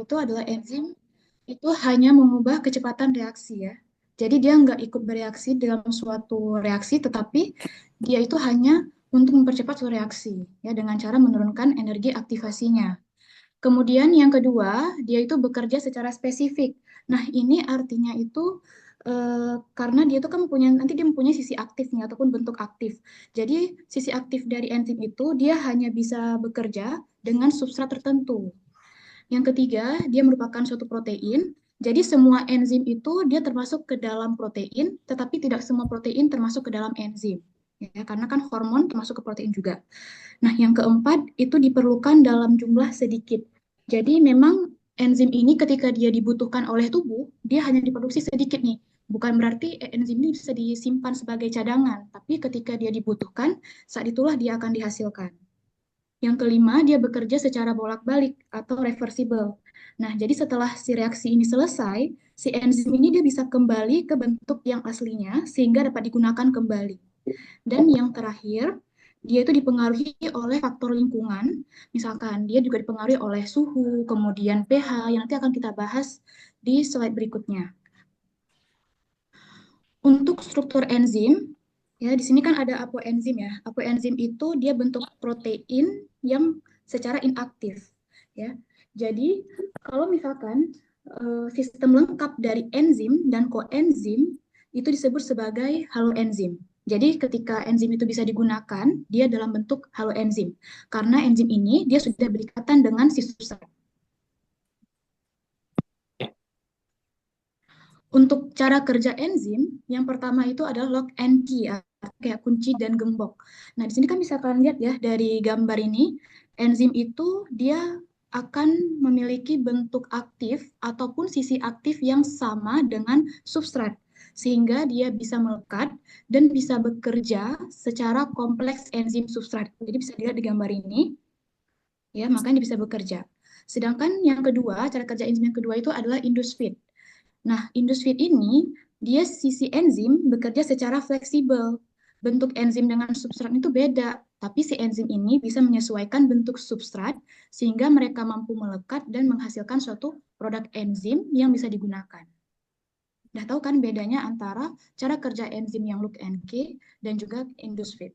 itu adalah enzim itu hanya mengubah kecepatan reaksi ya. Jadi dia nggak ikut bereaksi dalam suatu reaksi, tetapi dia itu hanya untuk mempercepat suatu reaksi ya dengan cara menurunkan energi aktivasinya. Kemudian yang kedua, dia itu bekerja secara spesifik. Nah, ini artinya itu karena dia itu kan nanti dia mempunyai sisi aktifnya ataupun bentuk aktif. Jadi sisi aktif dari enzim itu dia hanya bisa bekerja dengan substrat tertentu. Yang ketiga, dia merupakan suatu protein. Jadi semua enzim itu dia termasuk ke dalam protein, tetapi tidak semua protein termasuk ke dalam enzim. Ya, karena kan hormon termasuk ke protein juga. Nah, yang keempat itu diperlukan dalam jumlah sedikit. Jadi memang enzim ini ketika dia dibutuhkan oleh tubuh, dia hanya diproduksi sedikit nih. Bukan berarti enzim ini bisa disimpan sebagai cadangan, tapi ketika dia dibutuhkan, saat itulah dia akan dihasilkan. Yang kelima, dia bekerja secara bolak-balik atau reversible. Nah, jadi setelah si reaksi ini selesai, si enzim ini dia bisa kembali ke bentuk yang aslinya sehingga dapat digunakan kembali. Dan yang terakhir, dia itu dipengaruhi oleh faktor lingkungan. Misalkan dia juga dipengaruhi oleh suhu, kemudian pH yang nanti akan kita bahas di slide berikutnya. Untuk struktur enzim, ya di sini kan ada apoenzim ya. Apoenzim itu dia bentuk protein yang secara inaktif, ya. Jadi kalau misalkan sistem lengkap dari enzim dan koenzim itu disebut sebagai haloenzim. Jadi ketika enzim itu bisa digunakan, dia dalam bentuk haloenzim. Karena enzim ini dia sudah berikatan dengan si substrat. Untuk cara kerja enzim, yang pertama itu adalah lock and key, kayak kunci dan gembok. Nah, di sini kan bisa kalian lihat ya dari gambar ini, enzim itu dia akan memiliki bentuk aktif ataupun sisi aktif yang sama dengan substrat, sehingga dia bisa melekat dan bisa bekerja secara kompleks enzim substrat. Jadi bisa dilihat di gambar ini, ya, makanya dia bisa bekerja. Sedangkan yang kedua, cara kerja enzim yang kedua itu adalah induced feed. Nah, induced feed ini, dia sisi enzim bekerja secara fleksibel. Bentuk enzim dengan substrat itu beda, tapi si enzim ini bisa menyesuaikan bentuk substrat sehingga mereka mampu melekat dan menghasilkan suatu produk enzim yang bisa digunakan. Udah tahu kan bedanya antara cara kerja enzim yang lock and key dan juga induced feed.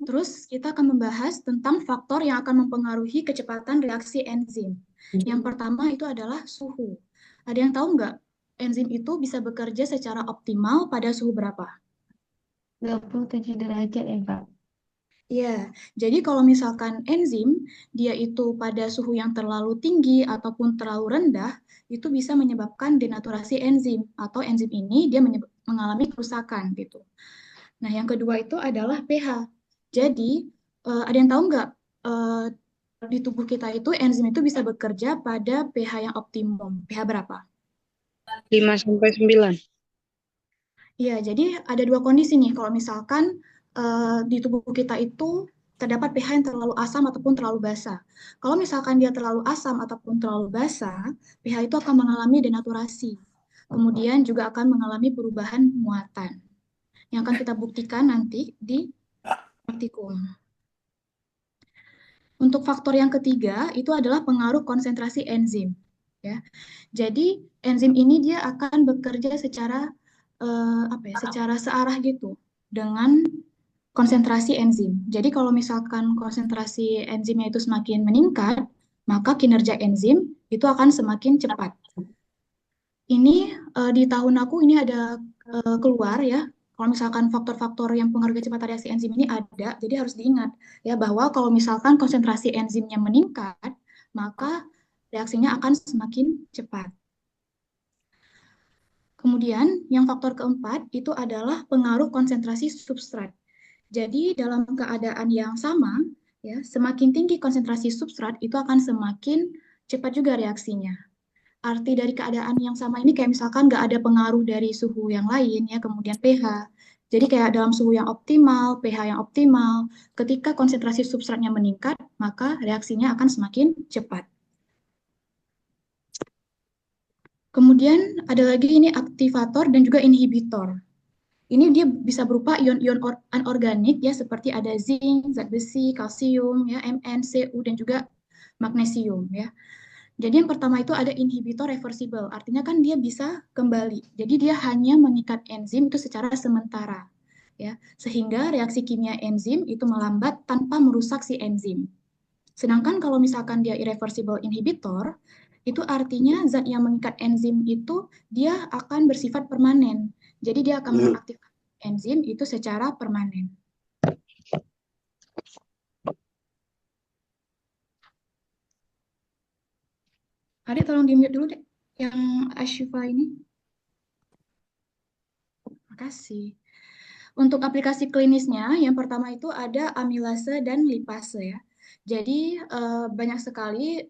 Terus kita akan membahas tentang faktor yang akan mempengaruhi kecepatan reaksi enzim. Yang pertama itu adalah suhu. Ada yang tahu nggak enzim itu bisa bekerja secara optimal pada suhu berapa? 27 derajat ya, Kak. Ya, jadi kalau misalkan enzim dia itu pada suhu yang terlalu tinggi ataupun terlalu rendah, itu bisa menyebabkan denaturasi enzim atau enzim ini dia mengalami kerusakan gitu. Nah, yang kedua itu adalah pH. Jadi, ada yang tahu nggak di tubuh kita itu enzim itu bisa bekerja pada pH yang optimum. pH berapa? 5 sampai 9. Iya, jadi ada dua kondisi nih. Kalau misalkan di tubuh kita itu terdapat pH yang terlalu asam ataupun terlalu basa. Kalau misalkan dia terlalu asam ataupun terlalu basa, pH itu akan mengalami denaturasi. Kemudian juga akan mengalami perubahan muatan. Yang akan kita buktikan nanti di praktikum. Untuk faktor yang ketiga itu adalah pengaruh konsentrasi enzim. Ya, jadi enzim ini dia akan bekerja secara secara searah gitu dengan konsentrasi enzim. Jadi kalau misalkan konsentrasi enzimnya itu semakin meningkat, maka kinerja enzim itu akan semakin cepat. Ini di tahun aku ini ada keluar ya. Kalau misalkan faktor-faktor yang pengaruh kecepatan reaksi enzim ini ada, jadi harus diingat ya bahwa kalau misalkan konsentrasi enzimnya meningkat, maka reaksinya akan semakin cepat. Kemudian yang faktor keempat itu adalah pengaruh konsentrasi substrat. Jadi dalam keadaan yang sama, ya, semakin tinggi konsentrasi substrat itu akan semakin cepat juga reaksinya. Arti dari keadaan yang sama ini kayak misalkan nggak ada pengaruh dari suhu yang lain ya, kemudian pH. Jadi kayak dalam suhu yang optimal, pH yang optimal, ketika konsentrasi substratnya meningkat, maka reaksinya akan semakin cepat. Kemudian ada lagi ini aktivator dan juga inhibitor. Ini dia bisa berupa ion-ion anorganik ya, seperti ada zinc, zat besi, kalsium, ya, Mn, Cu, dan juga magnesium ya. Jadi yang pertama itu ada inhibitor reversible, artinya kan dia bisa kembali. Jadi dia hanya mengikat enzim itu secara sementara, ya, sehingga reaksi kimia enzim itu melambat tanpa merusak si enzim. Sedangkan kalau misalkan dia irreversible inhibitor, itu artinya zat yang mengikat enzim itu dia akan bersifat permanen. Jadi dia akan mengaktifkan enzim itu secara permanen. Adik tolong di-mute dulu deh yang Ashifa ini. Makasih. Untuk aplikasi klinisnya, yang pertama itu ada amilase dan lipase ya. Jadi banyak sekali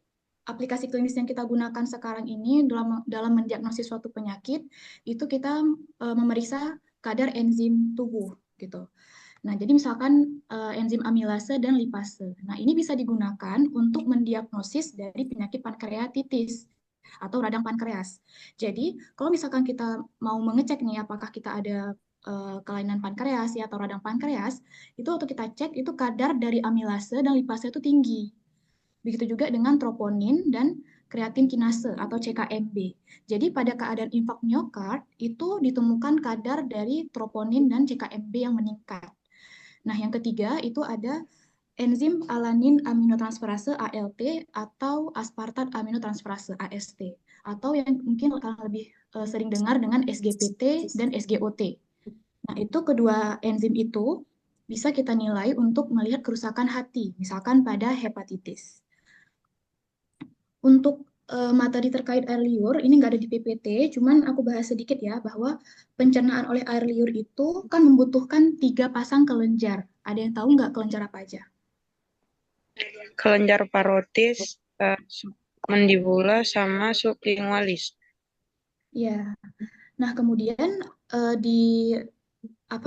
aplikasi klinis yang kita gunakan sekarang ini dalam mendiagnosis suatu penyakit itu kita memeriksa kadar enzim tubuh gitu. Nah, jadi misalkan enzim amilase dan lipase. Nah, ini bisa digunakan untuk mendiagnosis dari penyakit pankreatitis atau radang pankreas. Jadi, kalau misalkan kita mau mengecek nih apakah kita ada kelainan pankreas ya atau radang pankreas, itu waktu kita cek itu kadar dari amilase dan lipase itu tinggi. Begitu juga dengan troponin dan kreatin kinase atau CKMB. Jadi pada keadaan infak miokard itu ditemukan kadar dari troponin dan CKMB yang meningkat. Nah, yang ketiga itu ada enzim alanin aminotransferase ALT atau aspartat aminotransferase AST atau yang mungkin kalian lebih sering dengar dengan SGPT dan SGOT. Nah, itu kedua enzim itu bisa kita nilai untuk melihat kerusakan hati, misalkan pada hepatitis. Untuk materi terkait air liur, ini nggak ada di PPT, cuman aku bahas sedikit ya, bahwa pencernaan oleh air liur itu kan membutuhkan 3 pasang kelenjar. Ada yang tahu nggak kelenjar apa aja? Kelenjar parotis, submandibula, sama sublingualis. Ya. Nah, kemudian di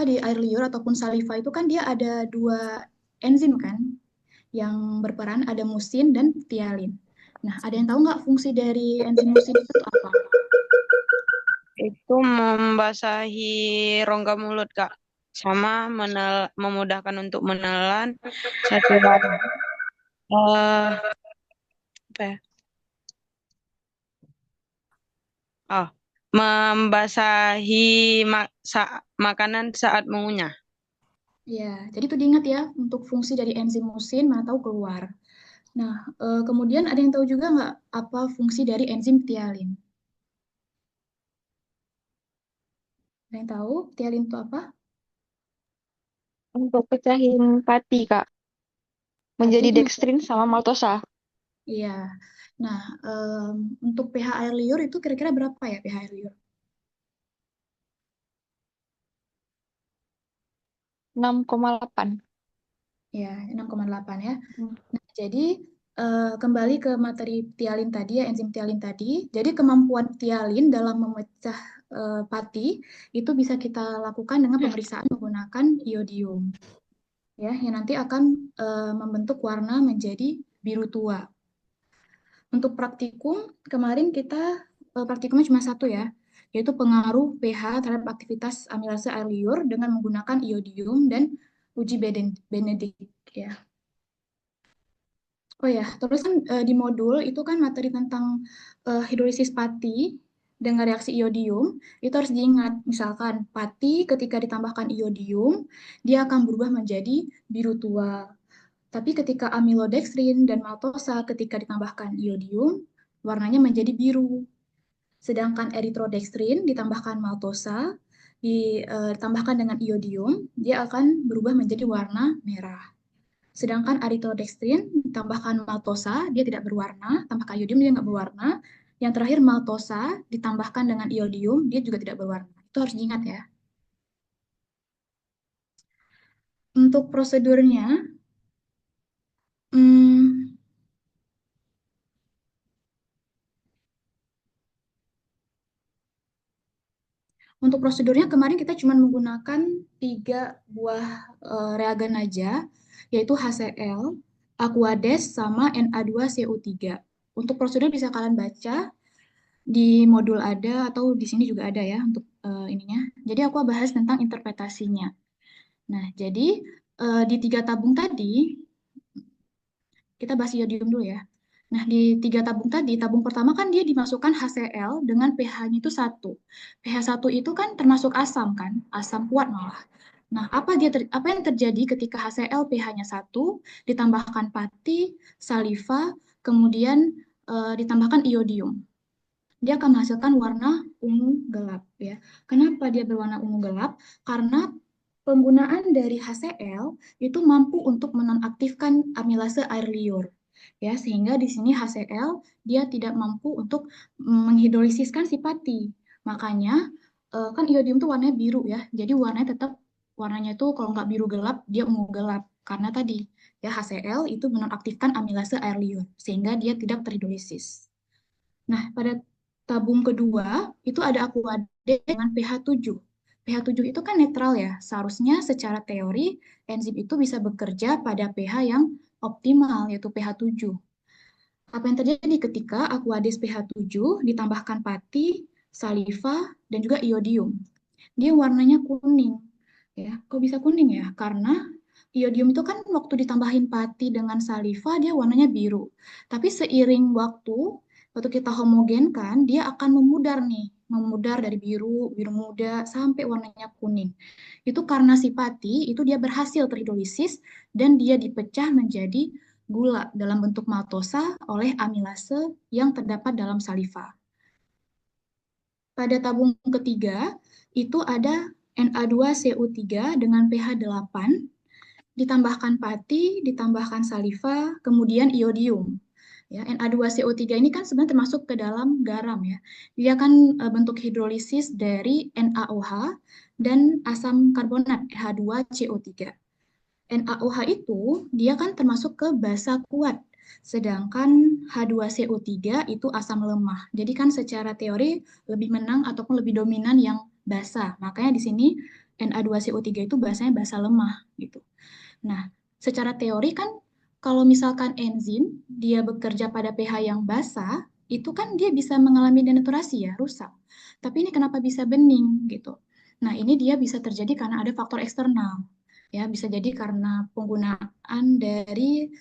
di air liur ataupun saliva itu kan dia ada 2 enzim kan yang berperan, ada musin dan tialin. Nah, ada yang tahu nggak fungsi dari enzim musin itu apa? Itu membasahi rongga mulut, Kak. Sama memudahkan untuk menelan satu lagi. Apa ya? Oh, membasahi makanan saat mengunyah. Ya, jadi itu diingat ya untuk fungsi dari enzim musin mana tahu keluar. Nah, kemudian ada yang tahu juga nggak apa fungsi dari enzim tialin? Ada yang tahu tialin itu apa? Untuk pecahin pati, Kak. Pati Menjadi itu dextrin sama maltosa. iya. Nah, untuk pH air liur itu kira-kira berapa ya pH air liur? 6,8. Ya, 6,8 ya. Hmm. Nah, jadi kembali ke materi tialin tadi ya, enzim tialin tadi. Jadi kemampuan tialin dalam memecah pati itu bisa kita lakukan dengan pemeriksaan menggunakan iodium. Ya, yang nanti akan membentuk warna menjadi biru tua. Untuk praktikum, kemarin kita praktikumnya cuma satu ya, yaitu pengaruh pH terhadap aktivitas amilase air liur dengan menggunakan iodium dan uji Benedict ya. Oh ya, terus kan di modul itu kan materi tentang hidrolisis pati dengan reaksi iodium, itu harus diingat. Misalkan pati ketika ditambahkan iodium, dia akan berubah menjadi biru tua. Tapi ketika amilodextrin dan maltosa ketika ditambahkan iodium, warnanya menjadi biru. Sedangkan eritrodextrin ditambahkan maltosa, ditambahkan dengan iodium, dia akan berubah menjadi warna merah. Sedangkan eritrodextrin ditambahkan maltosa, dia tidak berwarna, tambahkan iodium dia nggak berwarna. Yang terakhir maltosa ditambahkan dengan iodium, dia juga tidak berwarna. Itu harus diingat ya. Untuk prosedurnya, hmm, untuk prosedurnya kemarin kita cuma menggunakan 3 buah reagen aja, yaitu HCl, Aquades, sama Na2CO3. Untuk prosedur bisa kalian baca di modul ada atau di sini juga ada ya untuk ininya. Jadi aku bahas tentang interpretasinya. Nah, jadi di 3 tabung tadi, kita bahas iodium dulu ya. Nah, di 3 tabung tadi, tabung pertama kan dia dimasukkan HCl dengan pH-nya itu 1. pH 1 itu kan termasuk asam kan, asam kuat malah. Nah, apa yang terjadi ketika HCl pH-nya 1, ditambahkan pati, saliva, kemudian ditambahkan iodium. Dia akan menghasilkan warna ungu gelap ya. Kenapa dia berwarna ungu gelap? Karena penggunaan dari HCl itu mampu untuk menonaktifkan amilase air liur ya, sehingga di sini HCl dia tidak mampu untuk menghidrolisiskan si pati. Makanya kan iodium tuh warnanya biru ya. Jadi warnanya itu kalau nggak biru gelap dia ungu gelap karena tadi ya HCl itu menonaktifkan amilase air liur sehingga dia tidak terhidrolisis. Nah, pada tabung kedua itu ada aqua D dengan pH 7. pH 7 itu kan netral ya. Seharusnya secara teori enzim itu bisa bekerja pada pH yang optimal yaitu pH 7. Apa yang terjadi ketika Aquades pH 7 ditambahkan pati, saliva, dan juga iodium? Dia warnanya kuning. Ya, kok bisa kuning ya? Karena iodium itu kan waktu ditambahin pati dengan saliva dia warnanya biru. Tapi seiring waktu kita homogenkan, dia akan memudar nih, memudar dari biru, biru muda sampai warnanya kuning. Itu karena si pati itu dia berhasil terhidrolisis dan dia dipecah menjadi gula dalam bentuk maltosa oleh amilase yang terdapat dalam saliva. Pada tabung ketiga, itu ada Na2CO3 dengan pH 8, ditambahkan pati, ditambahkan saliva, kemudian iodium. Ya, Na2CO3 ini kan sebenarnya termasuk ke dalam garam ya. Dia kan bentuk hidrolisis dari NaOH dan asam karbonat H2CO3. NaOH itu dia kan termasuk ke basa kuat, sedangkan H2CO3 itu asam lemah. Jadi kan secara teori lebih menang ataupun lebih dominan yang basa. Makanya di sini Na2CO3 itu basanya basa lemah gitu. Nah, secara teori kan kalau misalkan enzim dia bekerja pada pH yang basa, itu kan dia bisa mengalami denaturasi ya, rusak. Tapi ini kenapa bisa bening gitu? Nah, ini dia bisa terjadi karena ada faktor eksternal. Ya, bisa jadi karena penggunaan dari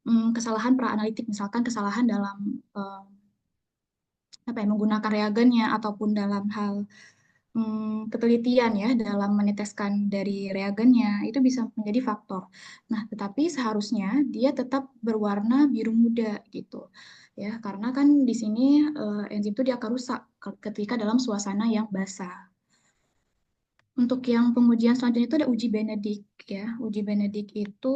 kesalahan praanalitik, misalkan kesalahan dalam menggunakan reagennya ataupun dalam hal ketelitian ya dalam meneteskan dari reagennya itu bisa menjadi faktor. Nah, tetapi seharusnya dia tetap berwarna biru muda gitu. Ya, karena kan di sini enzim itu dia akan rusak ketika dalam suasana yang basah. Untuk yang pengujian selanjutnya itu ada uji Benedict ya. Uji Benedict itu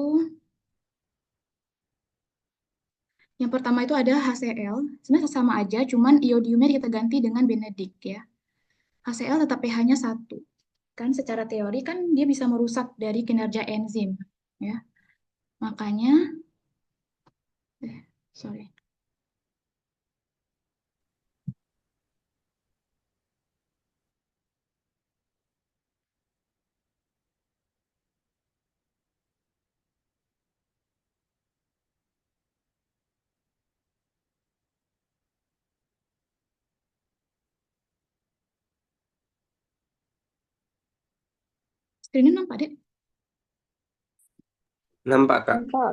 yang pertama itu ada HCl, sebenarnya sama aja, cuman iodiumnya kita ganti dengan Benedict ya. HCl tetap pH-nya 1. Kan secara teori kan dia bisa merusak dari kinerja enzim ya. Makanya sorry. Screen-nya nampak, Dek? Nampak, Kak. Nampak.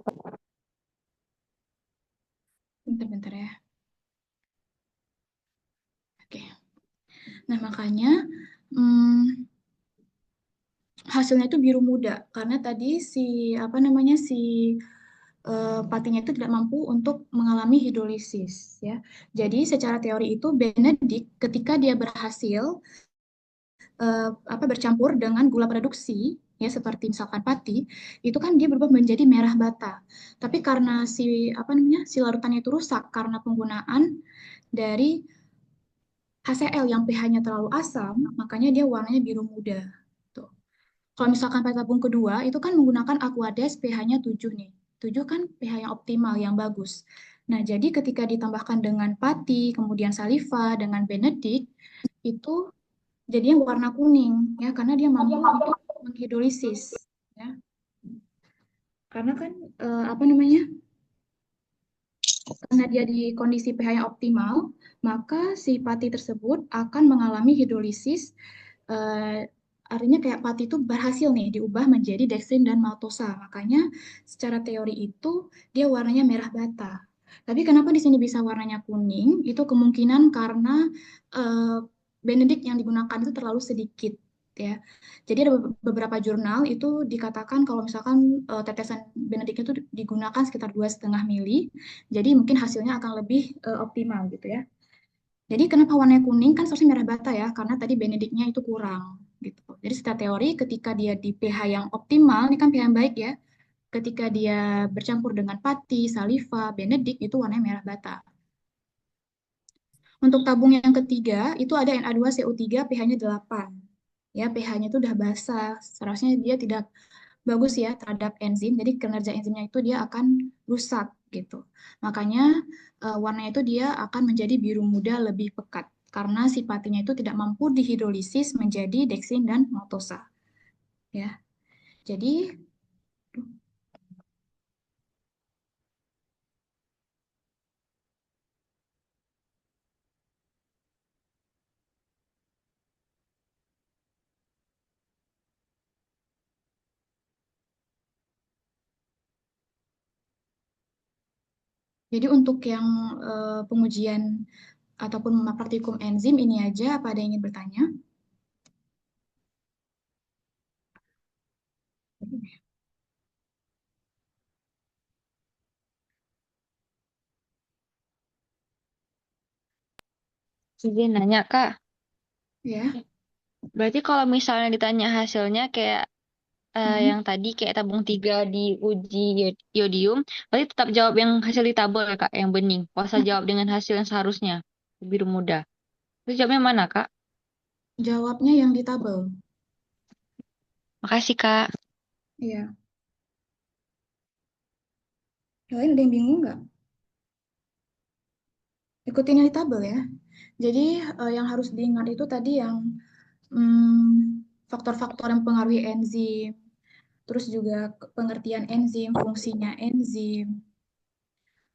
Bentar-bentar ya. Oke. Nah, makanya hasilnya itu biru muda karena tadi patinya itu tidak mampu untuk mengalami hidrolisis ya. Jadi secara teori itu Benedict ketika dia berhasil bercampur dengan gula produksi ya seperti misalkan pati itu kan dia berubah menjadi merah bata. Tapi karena si larutannya itu rusak karena penggunaan dari HCl yang pH-nya terlalu asam, makanya dia warnanya biru muda. Tuh. Kalau misalkan pada tabung kedua, itu kan menggunakan Aquades pH-nya 7 nih. 7 kan pH yang optimal, yang bagus. Nah, jadi ketika ditambahkan dengan pati, kemudian saliva, dengan Benedict, itu jadinya warna kuning, ya, karena dia mampu untuk menghidrolisis. Ya. Karena kan, karena dia di kondisi pH yang optimal, maka si pati tersebut akan mengalami hidrolisis Eh, artinya kayak pati itu berhasil nih diubah menjadi dekstrin dan maltosa. Makanya secara teori itu dia warnanya merah bata. Tapi kenapa di sini bisa warnanya kuning? Itu kemungkinan karena eh, Benedict yang digunakan itu terlalu sedikit ya. Jadi ada beberapa jurnal itu dikatakan kalau misalkan tetesan Benedict itu digunakan sekitar 2,5 mili, jadi mungkin hasilnya akan lebih optimal gitu ya. Jadi kenapa warnanya kuning kan seharusnya merah bata ya, karena tadi benediknya itu kurang gitu. Jadi secara teori ketika dia di pH yang optimal, ini kan pH yang baik ya, ketika dia bercampur dengan pati, saliva, benedik itu warnanya merah bata. Untuk tabung yang ketiga itu ada Na2CO3 pH-nya 8. Ya, pH-nya itu udah basah. Seharusnya dia tidak bagus ya terhadap enzim. Jadi kinerja enzimnya itu dia akan rusak gitu. Makanya warnanya itu dia akan menjadi biru muda lebih pekat karena si patinya itu tidak mampu dihidrolisis menjadi deksin dan maltosa. Ya, jadi jadi untuk yang pengujian ataupun praktikum enzim ini aja, apa ada yang ingin bertanya? Izin nanya, Kak. Ya. Berarti kalau misalnya ditanya hasilnya kayak Mm-mm. yang tadi kayak tabung 3 di uji iodium, berarti tetap jawab yang hasil di tabel ya, Kak, yang bening. Kalau saya jawab dengan hasil yang seharusnya, biru muda. Terus jawabnya mana, Kak? Jawabnya yang di tabel. Makasih, Kak. Iya. Yang lain ada yang bingung nggak? Ikutin yang di tabel ya. Jadi yang harus diingat itu tadi yang faktor-faktor yang mempengaruhi enzim, terus juga pengertian enzim, fungsinya enzim,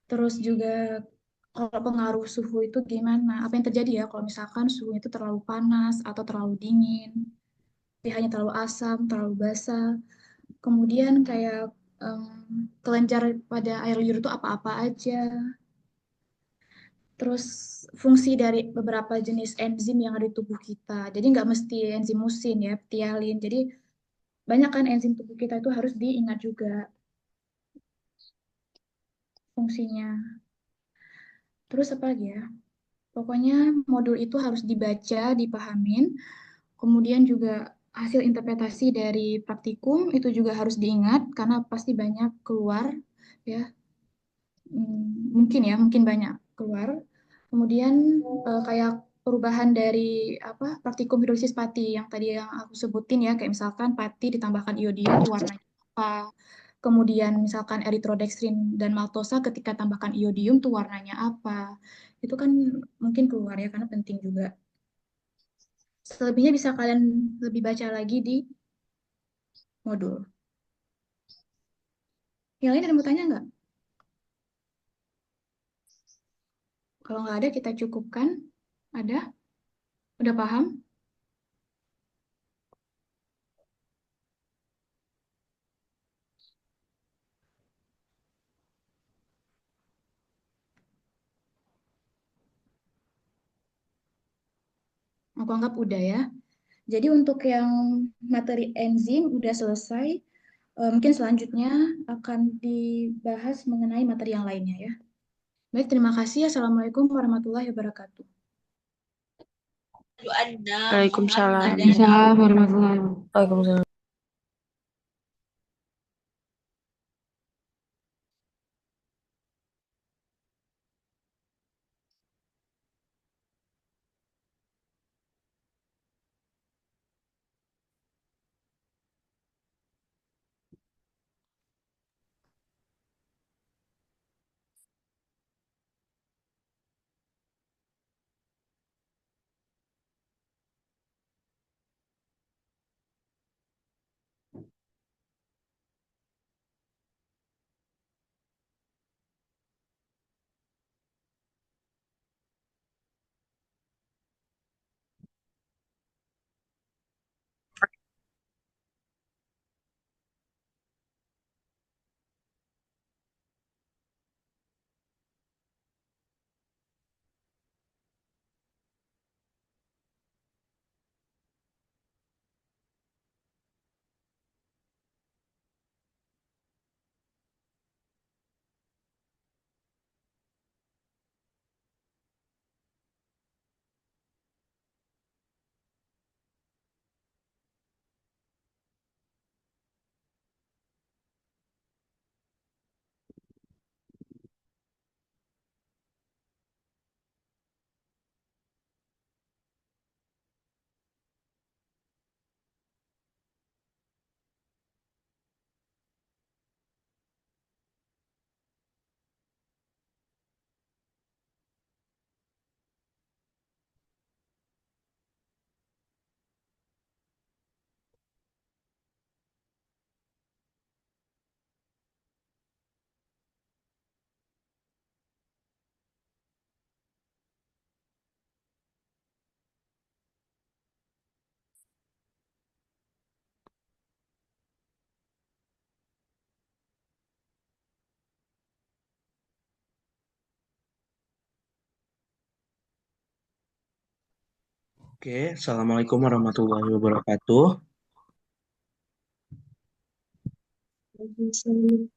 terus juga kalau pengaruh suhu itu gimana, apa yang terjadi ya kalau misalkan suhu itu terlalu panas atau terlalu dingin, pH-nya terlalu asam, terlalu basa, kemudian kayak kelenjar pada air liur itu apa-apa aja, terus fungsi dari beberapa jenis enzim yang ada di tubuh kita. Jadi nggak mesti enzim musin ya, ptialin. Jadi banyak kan enzim tubuh kita itu harus diingat juga fungsinya. Terus apa lagi ya? Pokoknya modul itu harus dibaca, dipahamin. Kemudian juga hasil interpretasi dari praktikum itu juga harus diingat karena pasti banyak keluar ya. Mungkin ya, mungkin banyak keluar. Kemudian kayak perubahan dari apa praktikum hidrolisis pati yang tadi yang aku sebutin ya, kayak misalkan pati ditambahkan iodium tuh warnanya apa. Kemudian misalkan eritrodekstrin dan maltosa ketika tambahkan iodium tuh warnanya apa. Itu kan mungkin keluar ya karena penting juga. Selebihnya bisa kalian lebih baca lagi di modul. Yang lain ada yang mau tanya nggak? Kalau nggak ada kita cukupkan. Ada? Udah paham? Aku anggap udah ya. Jadi untuk yang materi enzim udah selesai. Mungkin selanjutnya akan dibahas mengenai materi yang lainnya ya. Baik, terima kasih. Assalamualaikum warahmatullahi wabarakatuh. Waalaikumsalam. Waalaikumsalam warahmatullahi wabarakatuh. Waalaikumsalam. Oke, Assalamualaikum warahmatullahi wabarakatuh.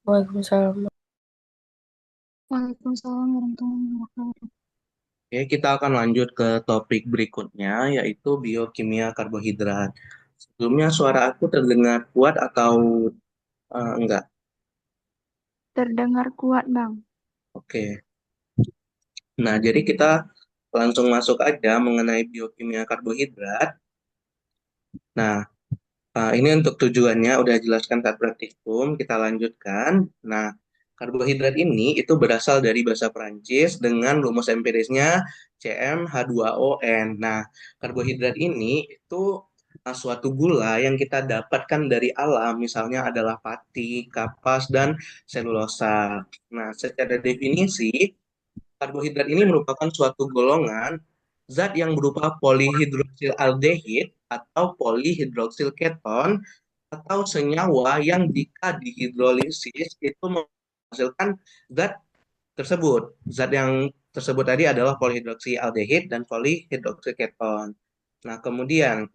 Waalaikumsalam. Waalaikumsalam warahmatullahi wabarakatuh. Oke, kita akan lanjut ke topik berikutnya, yaitu biokimia karbohidrat. Sebelumnya suara aku terdengar kuat atau enggak? Terdengar kuat, Bang. Oke. Nah, jadi kita langsung masuk aja mengenai biokimia karbohidrat. Nah, ini untuk tujuannya udah jelaskan saat praktikum, kita lanjutkan. Nah, karbohidrat ini itu berasal dari bahasa Perancis dengan rumus empirisnya CmH2ON. Nah, karbohidrat ini itu suatu gula yang kita dapatkan dari alam, misalnya adalah pati, kapas, dan selulosa. Nah, secara definisi, karbohidrat ini merupakan suatu golongan zat yang berupa polihidroksil aldehid atau polihidroksil keton atau senyawa yang jika dihidrolisis itu menghasilkan zat tersebut. Zat yang tersebut tadi adalah polihidroksi aldehid dan polihidroksi keton. Nah, kemudian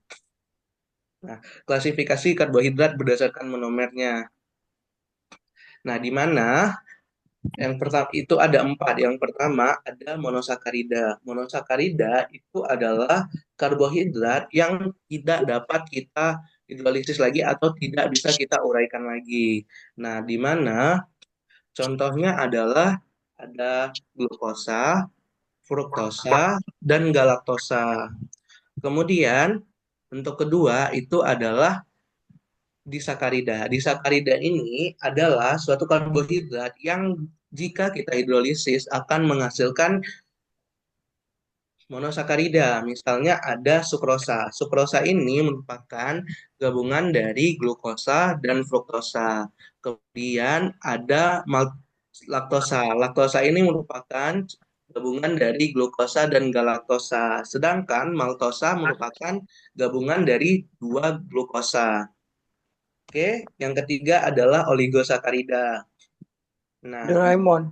klasifikasi karbohidrat berdasarkan monomernya. Nah, di mana yang pertama itu ada 4. Yang pertama ada monosakarida. Monosakarida itu adalah karbohidrat yang tidak dapat kita hidrolisis lagi atau tidak bisa kita uraikan lagi. Nah, di mana contohnya adalah ada glukosa, fruktosa, dan galaktosa. Kemudian untuk kedua itu adalah disakarida. Disakarida ini adalah suatu karbohidrat yang jika kita hidrolisis akan menghasilkan monosakarida. Misalnya ada sukrosa. Sukrosa ini merupakan gabungan dari glukosa dan fruktosa. Kemudian ada laktosa. Laktosa ini merupakan gabungan dari glukosa dan galaktosa. Sedangkan maltosa merupakan gabungan dari dua glukosa. Oke, yang ketiga adalah oligosakarida. Doraemon.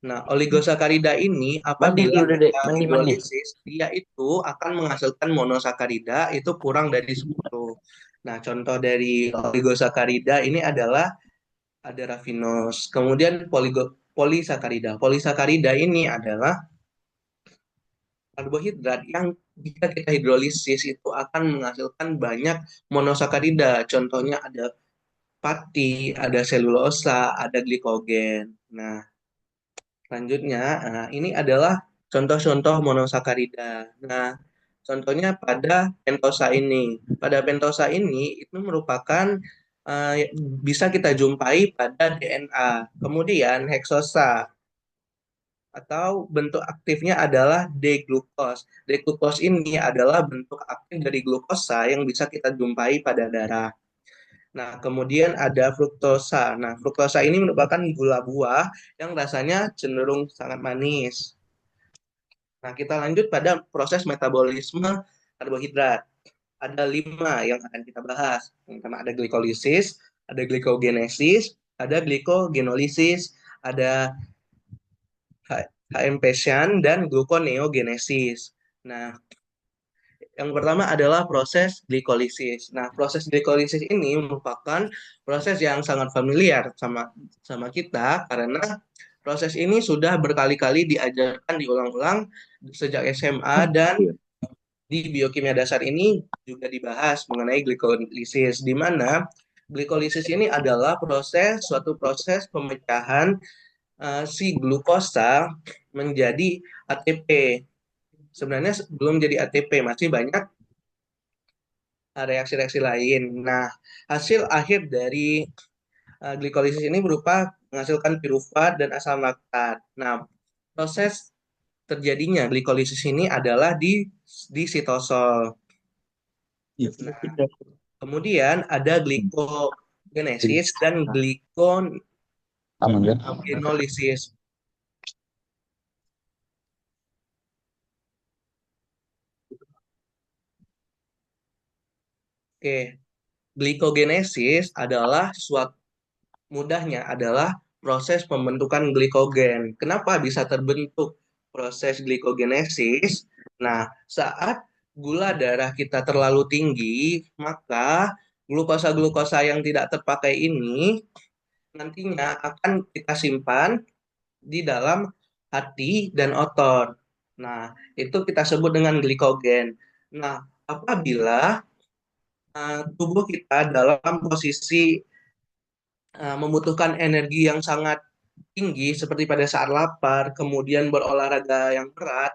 Nah, oligosakarida ini Mandi apabila dulu, Dek. kita Mandi. hidrolisis, dia itu akan menghasilkan monosakarida itu kurang dari 10. Nah, contoh dari oligosakarida ini adalah ada raffinose. Kemudian polisakarida. Polisakarida ini adalah karbohidrat yang jika kita hidrolisis itu akan menghasilkan banyak monosakarida. Contohnya ada pati, ada selulosa, ada glikogen. Nah, selanjutnya, ini adalah contoh-contoh monosakarida. Nah, contohnya pada pentosa ini. Pada pentosa ini itu merupakan bisa kita jumpai pada DNA. Kemudian heksosa atau bentuk aktifnya adalah D-glukos. D-glukos ini adalah bentuk aktif dari glukosa yang bisa kita jumpai pada darah. Nah, kemudian ada fruktosa. Nah, fruktosa ini merupakan gula buah yang rasanya cenderung sangat manis. Nah, kita lanjut pada proses metabolisme karbohidrat. Ada 5 yang akan kita bahas. Yang pertama ada glikolisis, ada glikogenesis, ada glikogenolisis, ada HM-Pesian, dan gluconeogenesis. Nah, yang pertama adalah proses glikolisis. Nah, proses glikolisis ini merupakan proses yang sangat familiar sama kita karena proses ini sudah berkali-kali diajarkan diulang-ulang sejak SMA dan di biokimia dasar ini juga dibahas mengenai glikolisis di mana glikolisis ini adalah suatu proses pemecahan si glukosa menjadi ATP. Sebenarnya belum jadi ATP, masih banyak reaksi-reaksi lain. Nah, hasil akhir dari glikolisis ini berupa menghasilkan pirufat dan asam laktat. Nah, proses terjadinya glikolisis ini adalah di sitosol. Nah, kemudian ada glikogenesis dan glikogenolisis. Oke, glikogenesis adalah mudahnya adalah proses pembentukan glikogen. Kenapa bisa terbentuk proses glikogenesis? Nah, saat gula darah kita terlalu tinggi, maka glukosa-glukosa yang tidak terpakai ini nantinya akan kita simpan di dalam hati dan otot. Nah, itu kita sebut dengan glikogen. Nah, apabila tubuh kita dalam posisi membutuhkan energi yang sangat tinggi seperti pada saat lapar, kemudian berolahraga yang berat.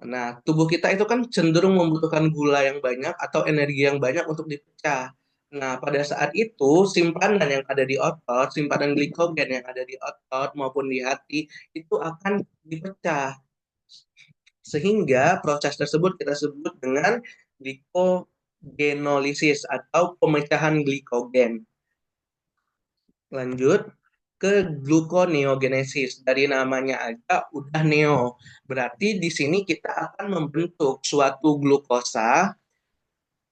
Nah, tubuh kita itu kan cenderung membutuhkan gula yang banyak atau energi yang banyak untuk dipecah. Nah, pada saat itu simpanan yang ada di otot, simpanan glikogen yang ada di otot maupun di hati itu akan dipecah. Sehingga proses tersebut kita sebut dengan glikogenolisis atau pemecahan glikogen. Lanjut ke gluconeogenesis. Dari namanya aja udah neo. Berarti di sini kita akan membentuk suatu glukosa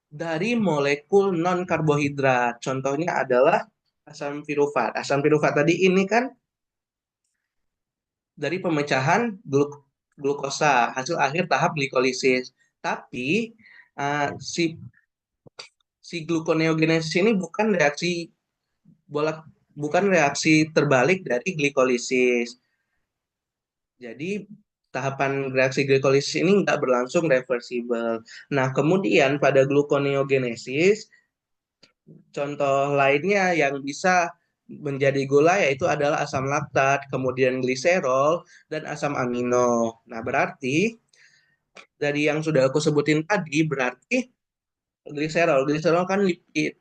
dari molekul non-karbohidrat. Contohnya adalah asam pirufat. Asam pirufat tadi ini kan dari pemecahan glukosa, hasil akhir tahap glikolisis. Tapi si gluconeogenesis ini bukan reaksi terbalik dari glikolisis. Jadi tahapan reaksi glikolisis ini nggak berlangsung reversible. Nah, kemudian pada gluconeogenesis, contoh lainnya yang bisa menjadi gula yaitu adalah asam laktat, kemudian gliserol, dan asam amino. Nah, berarti dari yang sudah aku sebutin tadi, berarti gliserol kan lipid.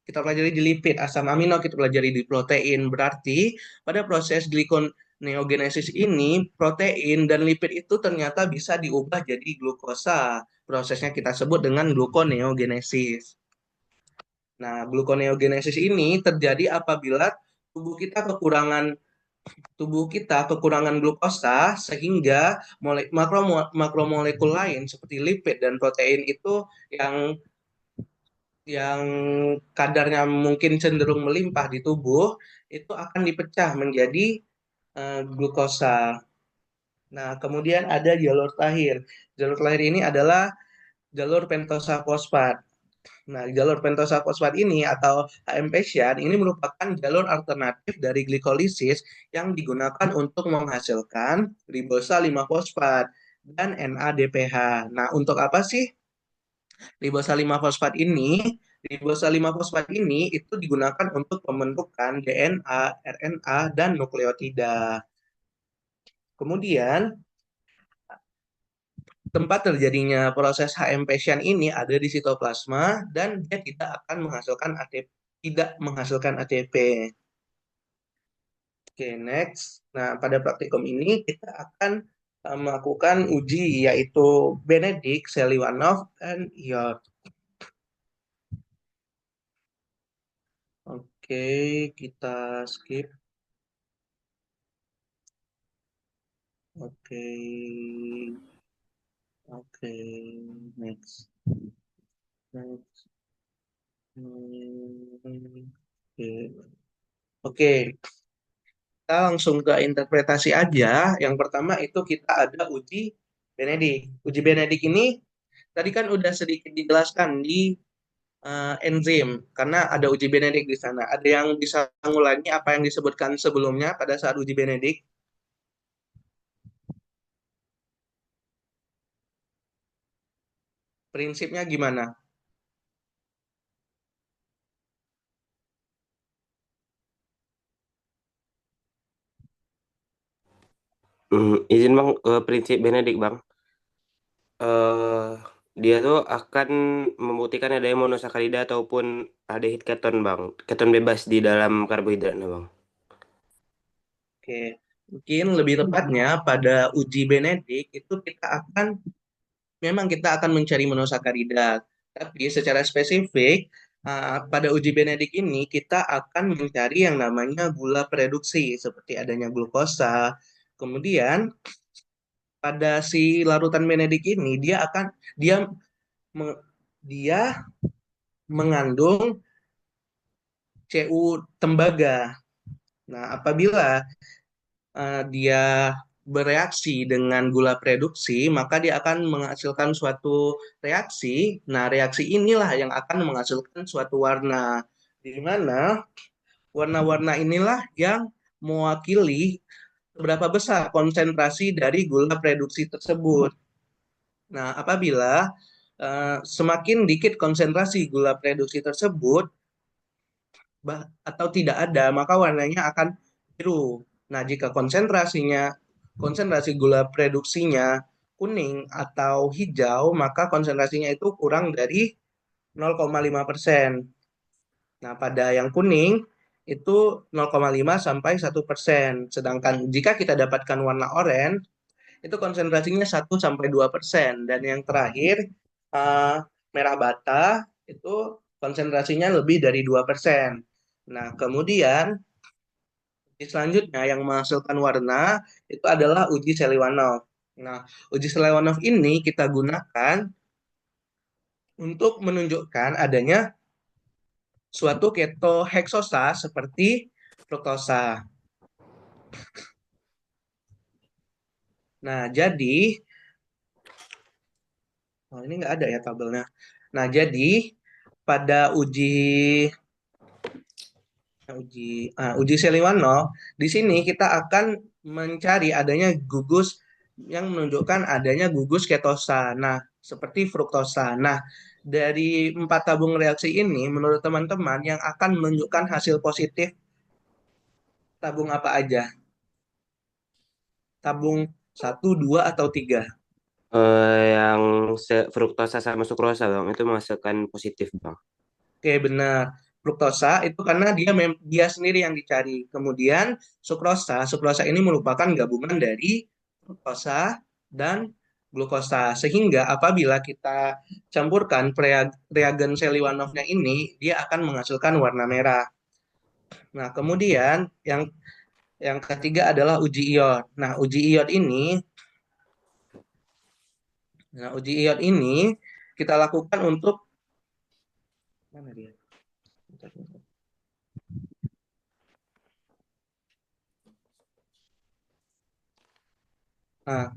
Kita pelajari di lipid, asam amino kita pelajari di protein. Berarti pada proses glikoneogenesis ini, protein dan lipid itu ternyata bisa diubah jadi glukosa. Prosesnya kita sebut dengan gluconeogenesis. Nah, gluconeogenesis ini terjadi apabila tubuh kita kekurangan glukosa sehingga makromolekul lain seperti lipid dan protein itu yang kadarnya mungkin cenderung melimpah di tubuh itu akan dipecah menjadi glukosa. Nah, kemudian ada jalur tahir. Jalur tahir ini adalah jalur pentosa fosfat. Nah, jalur pentosa fosfat ini atau HM-Pasian ini merupakan jalur alternatif dari glikolisis yang digunakan untuk menghasilkan ribosa 5-fosfat dan NADPH. Nah, untuk apa sih ribosa 5-fosfat ini? Ribosa 5-fosfat ini itu digunakan untuk pembentukan DNA, RNA, dan nukleotida. Kemudian, tempat terjadinya proses HM-Pasian ini ada di sitoplasma dan dia tidak menghasilkan ATP. Oke, next. Nah, pada praktikum ini kita akan melakukan uji yaitu Benedict, Seliwanov, dan Iod. Oke, kita skip. Oke. Oke, next. Next. Oke, kita langsung ke interpretasi aja. Yang pertama itu kita ada uji Benedict. Uji Benedict ini tadi kan udah sedikit dijelaskan di enzim, karena ada uji Benedict di sana. Ada yang bisa mengulangi apa yang disebutkan sebelumnya pada saat uji Benedict? Prinsipnya gimana? Izin bang, prinsip Benedict bang. Dia tuh akan membuktikan adanya monosakarida ataupun aldehid keton bang. Keton bebas di dalam karbohidratnya bang. Oke, mungkin lebih tepatnya pada uji Benedict itu memang kita akan mencari monosakarida. Tapi secara spesifik, pada uji Benedict ini kita akan mencari yang namanya gula pereduksi, seperti adanya glukosa. Kemudian pada si larutan Benedict ini dia mengandung CU tembaga. Nah, apabila dia bereaksi dengan gula reduksi, maka dia akan menghasilkan suatu reaksi. Nah, reaksi inilah yang akan menghasilkan suatu warna. Di mana warna-warna inilah yang mewakili seberapa besar konsentrasi dari gula reduksi tersebut. Nah, apabila semakin dikit konsentrasi gula reduksi tersebut atau tidak ada, maka warnanya akan biru. Nah, jika konsentrasi gula reduksinya kuning atau hijau, maka konsentrasinya itu kurang dari 0,5%. Nah, pada yang kuning itu 0,5 sampai 1%. Sedangkan jika kita dapatkan warna oranye, itu konsentrasinya 1 sampai 2%. Dan yang terakhir, merah bata, itu konsentrasinya lebih dari 2%. Nah, kemudian selanjutnya yang menghasilkan warna itu adalah uji Seliwanov. Nah, uji Seliwanov ini kita gunakan untuk menunjukkan adanya suatu ketoheksosa seperti fruktosa. Nah, jadi ini nggak ada ya tabelnya. Nah, jadi pada uji Seliwanov, di sini kita akan mencari adanya gugus yang menunjukkan adanya gugus ketosa. Nah, seperti fruktosa. Nah, dari 4 tabung reaksi ini, menurut teman-teman yang akan menunjukkan hasil positif tabung apa aja? Tabung 1, 2, atau 3? Yang fruktosa sama sukrosa bang itu menghasilkan positif bang. Oke, benar. Fruktosa itu karena dia sendiri yang dicari. Kemudian sukrosa ini merupakan gabungan dari fruktosa dan glukosa. Sehingga apabila kita campurkan reagen Seliwanovnya ini, dia akan menghasilkan warna merah. Nah, kemudian yang ketiga adalah uji iod. Nah, uji iod ini kita lakukan untuk mana dia? Nah,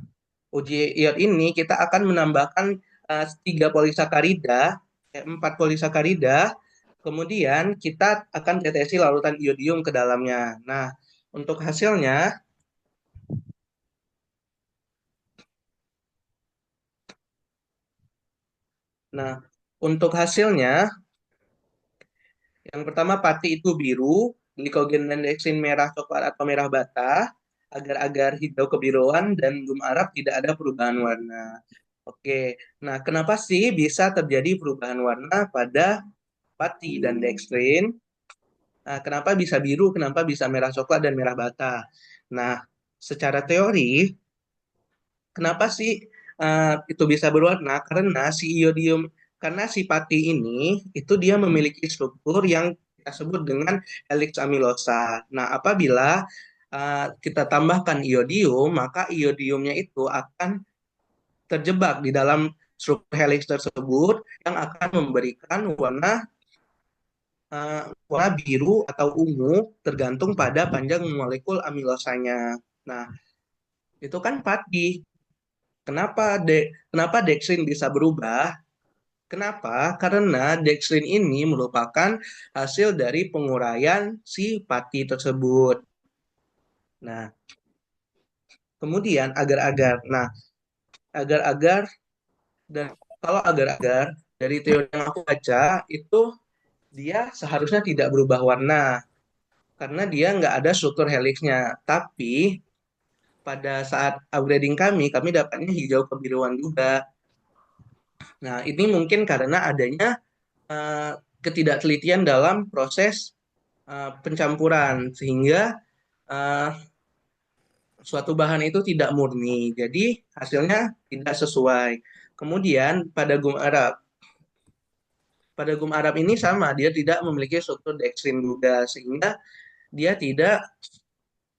uji iod ini kita akan menambahkan 3 polisakarida, 4 polisakarida, kemudian kita akan tetesi larutan iodium ke dalamnya. Nah, untuk hasilnya, yang pertama pati itu biru, glikogen dan deksin merah coklat atau merah bata, agar-agar hijau kebiruan, dan gum arab tidak ada perubahan warna. Oke, nah kenapa sih bisa terjadi perubahan warna pada pati dan dekstrin? Nah, kenapa bisa biru, kenapa bisa merah coklat dan merah bata? Nah, secara teori, kenapa sih itu bisa berwarna? Karena si pati ini itu dia memiliki struktur yang kita sebut dengan helix amilosa. Nah, apabila kita tambahkan iodium, maka iodiumnya itu akan terjebak di dalam struktur helix tersebut yang akan memberikan warna biru atau ungu tergantung pada panjang molekul amilosanya. Nah, itu kan pati. Kenapa deksin bisa berubah? Kenapa? Karena deksin ini merupakan hasil dari penguraian si pati tersebut. Nah, kemudian agar-agar. Nah, agar-agar dan kalau agar-agar dari teori yang aku baca itu dia seharusnya tidak berubah warna karena dia nggak ada struktur helixnya. Tapi pada saat upgrading kami dapatnya hijau kebiruan juga. Nah, ini mungkin karena adanya ketidaktelitian dalam proses pencampuran sehingga suatu bahan itu tidak murni. Jadi hasilnya tidak sesuai. Kemudian pada gum Arab ini sama, dia tidak memiliki struktur dekstrin juga sehingga dia tidak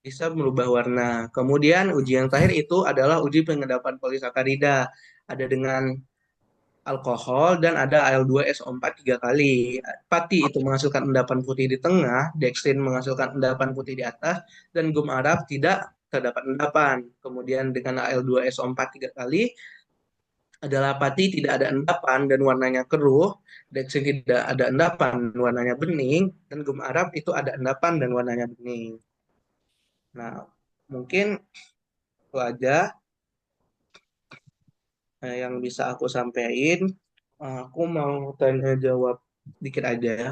bisa merubah warna. Kemudian uji yang terakhir itu adalah uji pengendapan polisakarida. Ada dengan alkohol dan ada Al2SO4 3 kali. Pati itu menghasilkan endapan putih di tengah, dekstrin menghasilkan endapan putih di atas, dan gum arab tidak terdapat endapan. Kemudian dengan Al2SO4 3 kali adalah pati tidak ada endapan dan warnanya keruh, deksin tidak ada endapan dan warnanya bening, dan gum Arab itu ada endapan dan warnanya bening. Nah, mungkin itu aja yang bisa aku sampaikan. Aku mau tanya jawab dikit aja ya.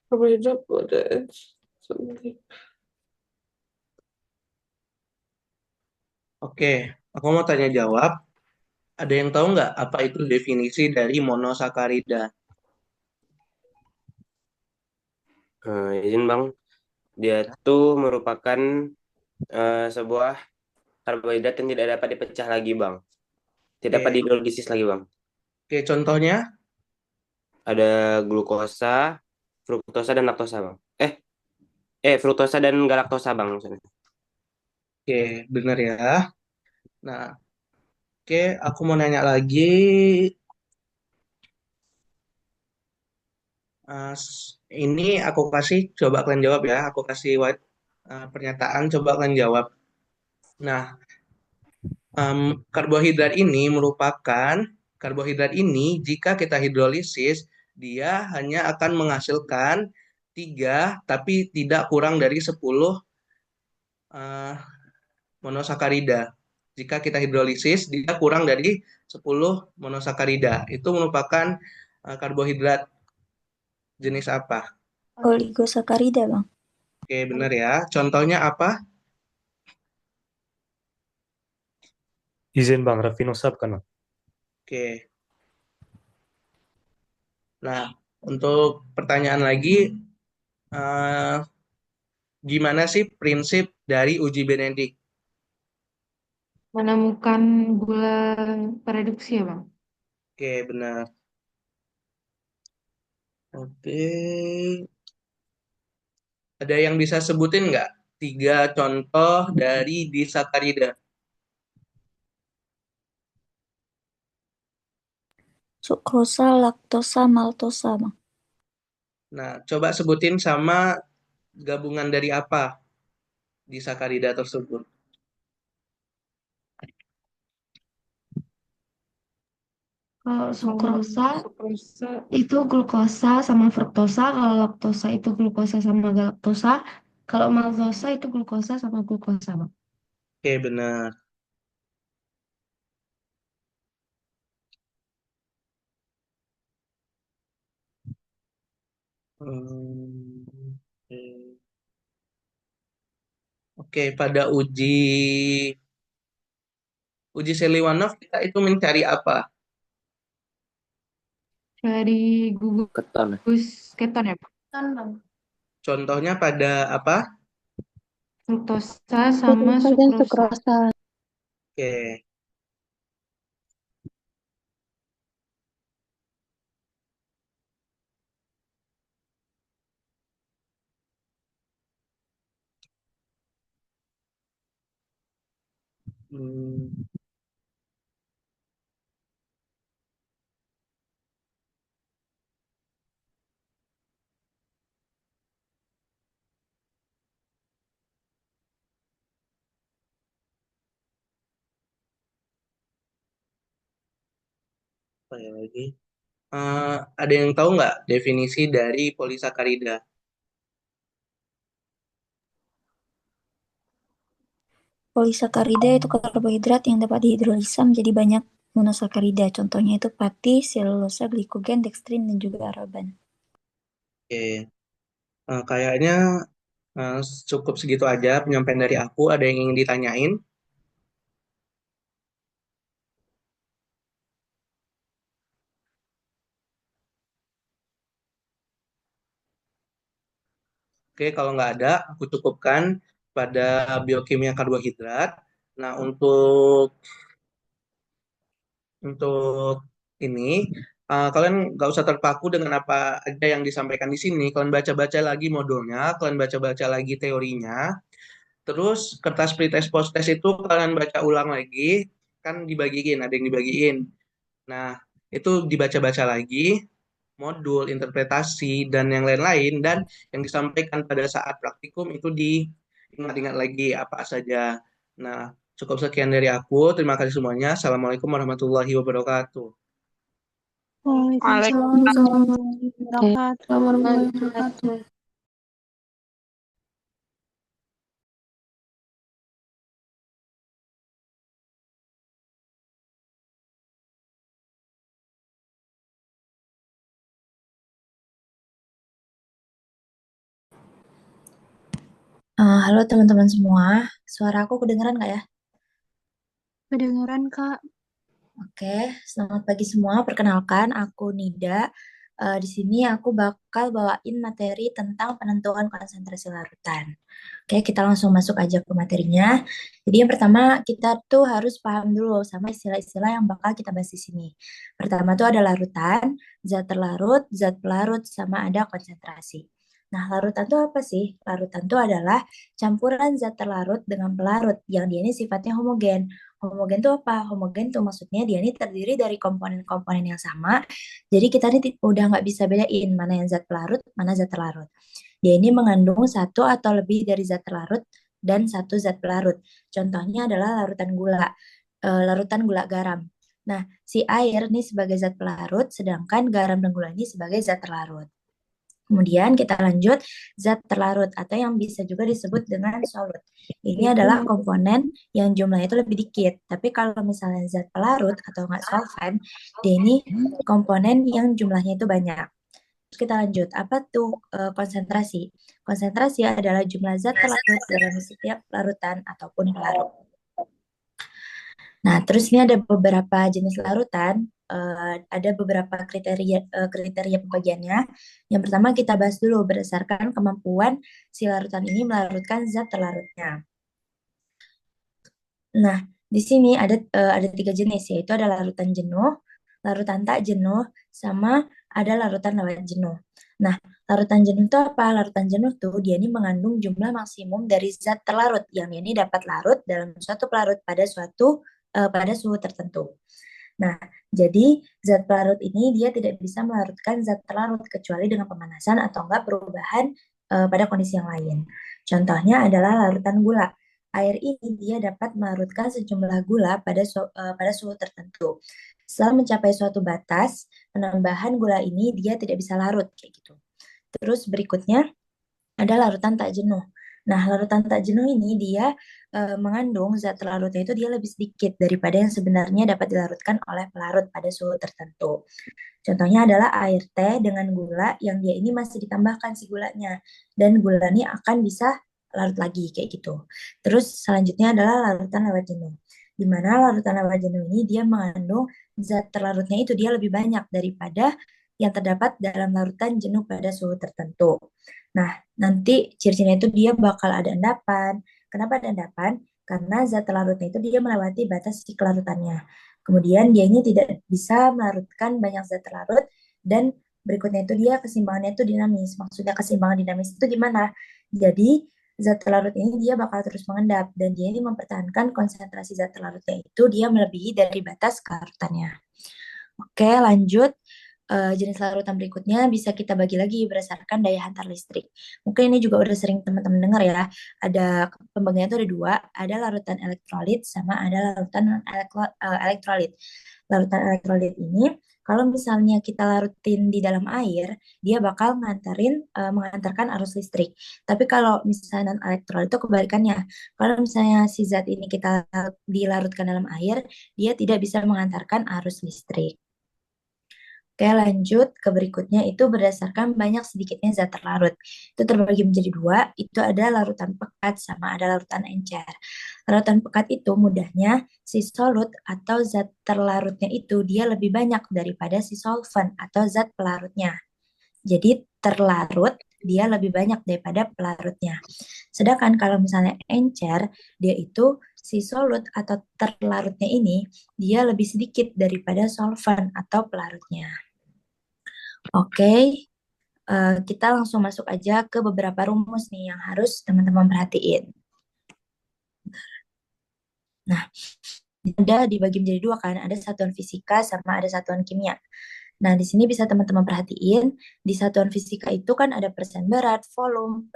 Karbohidrat pada something. Oke, aku mau tanya jawab. Ada yang tahu nggak apa itu definisi dari monosakarida? Izin Bang, dia tuh merupakan sebuah karbohidrat yang tidak dapat dipecah lagi Bang. Tidak dapat Oke, dihidrolisis lagi Bang. oke, contohnya? Ada glukosa, fruktosa dan laktosa Bang. Fruktosa dan galaktosa Bang maksudnya. Oke, benar ya. Nah, oke, aku mau nanya lagi. Ini aku kasih, coba kalian jawab ya. Aku kasih pernyataan, coba kalian jawab. Nah, karbohidrat ini jika kita hidrolisis, dia hanya akan menghasilkan 3, tapi tidak kurang dari 10 eh, monosakarida. Jika kita hidrolisis, dia kurang dari 10 monosakarida. Itu merupakan karbohidrat jenis apa? Oligosakarida, Bang. Oke, benar ya. Contohnya apa? izin Bang, Rafinosab kan? Oke. Nah, untuk pertanyaan lagi, eh, gimana sih prinsip dari uji Benedict? Menemukan gula reduksi ya, Bang? Oke, benar. Oke. Ada yang bisa sebutin nggak? 3 contoh dari disakarida. Sukrosa, laktosa, maltosa, Bang. Nah, coba sebutin sama gabungan dari apa disakarida tersebut. Kalau sukrosa itu glukosa sama fruktosa, kalau laktosa itu glukosa sama galaktosa, kalau maltosa itu glukosa sama glukosa, Bang. Oke, benar. Hmm, Oke, Oke, pada uji Seliwanov kita itu mencari apa? Dari Keton. gugus keton ya, Bang? Contohnya pada apa? Fruktosa sama sukrosa. Oke. Hmm, Apa ya lagi? Ada yang tahu nggak definisi dari polisakarida? Polisakarida itu karbohidrat yang dapat dihidrolisa menjadi banyak monosakarida. Contohnya itu pati, selulosa, glikogen, dekstrin, dan juga araban. Oke. Kayaknya eh, cukup segitu aja penyampaian dari aku. Ada yang ingin ditanyain? Oke, kalau nggak ada, aku cukupkan pada biokimia karbohidrat. Nah, untuk ini, kalian nggak usah terpaku dengan apa aja yang disampaikan di sini. Kalian baca-baca lagi modulnya, kalian baca-baca lagi teorinya. Terus kertas pretest post-test itu kalian baca ulang lagi, kan dibagiin, ada yang dibagiin. Nah, itu dibaca-baca lagi, modul, interpretasi, dan yang lain-lain. Dan yang disampaikan pada saat praktikum itu diingat-ingat lagi apa saja. Nah, cukup sekian dari aku. Terima kasih semuanya. Assalamualaikum warahmatullahi wabarakatuh. Waalaikumsalam Waalaikumsalam warahmatullahi wabarakatuh. warahmatullahi wabarakatuh. Halo teman-teman semua, suara aku kedengeran nggak ya? Kedengeran, Kak. Oke, selamat pagi semua. Perkenalkan, aku Nida. Di sini aku bakal bawain materi tentang penentuan konsentrasi larutan. Oke, kita langsung masuk aja ke materinya. Jadi yang pertama kita tuh harus paham dulu sama istilah-istilah yang bakal kita bahas di sini. Pertama tuh ada larutan, zat terlarut, zat pelarut, sama ada konsentrasi. Nah, larutan tuh apa sih? Larutan tuh adalah campuran zat terlarut dengan pelarut yang dia ini sifatnya homogen. Homogen tuh apa? Homogen tuh maksudnya dia ini terdiri dari komponen-komponen yang sama. Jadi kita ini udah nggak bisa bedain mana yang zat pelarut, mana zat terlarut. Dia ini mengandung satu atau lebih dari zat terlarut dan satu zat pelarut. Contohnya adalah larutan gula, larutan gula garam. Nah, si air ini sebagai zat pelarut, sedangkan garam dan gula ini sebagai zat terlarut. Kemudian kita lanjut zat terlarut atau yang bisa juga disebut dengan solut. Ini adalah komponen yang jumlahnya itu lebih dikit. Tapi kalau misalnya zat pelarut atau nggak solvent, dia ini komponen yang jumlahnya itu banyak. Terus kita lanjut, apa tuh konsentrasi? Konsentrasi adalah jumlah zat terlarut dalam setiap larutan ataupun pelarut. Nah, terus ini ada beberapa jenis larutan, ada beberapa kriteria pembagiannya. Yang pertama kita bahas dulu berdasarkan kemampuan si larutan ini melarutkan zat terlarutnya. Nah, di sini ada 3 jenis, yaitu ada larutan jenuh, larutan tak jenuh, sama ada larutan lewat jenuh. Nah, larutan jenuh itu apa? Larutan jenuh tuh dia ini mengandung jumlah maksimum dari zat terlarut yang ini dapat larut dalam suatu pelarut pada suhu tertentu. Nah, jadi zat pelarut ini dia tidak bisa melarutkan zat terlarut kecuali dengan pemanasan atau enggak perubahan pada kondisi yang lain. Contohnya adalah larutan gula. Air ini dia dapat melarutkan sejumlah gula pada suhu tertentu. Setelah mencapai suatu batas, penambahan gula ini dia tidak bisa larut kayak gitu. Terus berikutnya ada larutan tak jenuh. Nah, larutan tak jenuh ini dia mengandung zat terlarutnya itu dia lebih sedikit daripada yang sebenarnya dapat dilarutkan oleh pelarut pada suhu tertentu. Contohnya adalah air teh dengan gula yang dia ini masih ditambahkan si gulanya dan gula ini akan bisa larut lagi kayak gitu. Terus selanjutnya adalah larutan lewat jenuh. Di mana larutan lewat jenuh ini dia mengandung zat terlarutnya itu dia lebih banyak daripada yang terdapat dalam larutan jenuh pada suhu tertentu. Nah, nanti ciri-cirinya itu dia bakal ada endapan. Kenapa ada endapan? Karena zat terlarutnya itu dia melewati batas si kelarutannya. Kemudian dia ini tidak bisa melarutkan banyak zat terlarut dan berikutnya itu dia keseimbangannya itu dinamis. Maksudnya keseimbangan dinamis itu gimana? Jadi zat terlarut ini dia bakal terus mengendap dan dia ini mempertahankan konsentrasi zat terlarutnya itu dia melebihi dari batas kelarutannya. Oke, lanjut. Jenis larutan berikutnya bisa kita bagi lagi berdasarkan daya hantar listrik. Mungkin ini juga udah sering teman-teman dengar ya. Ada pembagiannya itu ada 2, ada larutan elektrolit sama ada larutan elektrolit. Larutan elektrolit ini kalau misalnya kita larutin di dalam air, dia bakal mengantarkan arus listrik. Tapi kalau misalnya non elektrolit itu kebalikannya. Kalau misalnya si zat ini kita dilarutkan dalam air, dia tidak bisa mengantarkan arus listrik. Oke, lanjut ke berikutnya itu berdasarkan banyak sedikitnya zat terlarut. Itu terbagi menjadi 2, itu ada larutan pekat sama ada larutan encer. Larutan pekat itu mudahnya si solut atau zat terlarutnya itu dia lebih banyak daripada si solvent atau zat pelarutnya. Jadi terlarut dia lebih banyak daripada pelarutnya. Sedangkan kalau misalnya encer, dia itu si solut atau terlarutnya ini dia lebih sedikit daripada solvent atau pelarutnya. Oke, kita langsung masuk aja ke beberapa rumus nih yang harus teman-teman perhatiin. Nah, ada dibagi menjadi dua kan, ada satuan fisika sama ada satuan kimia. Nah, di sini bisa teman-teman perhatiin, di satuan fisika itu kan ada persen berat, volume,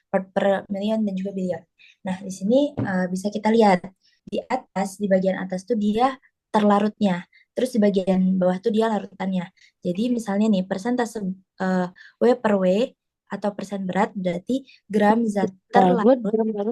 part per million, dan juga billion. Nah, di sini bisa kita lihat, di atas, di bagian atas tuh dia terlarutnya, terus di bagian bawah tuh dia larutannya. Jadi misalnya nih, persentase W per W, atau persen berat berarti gram zat terlarut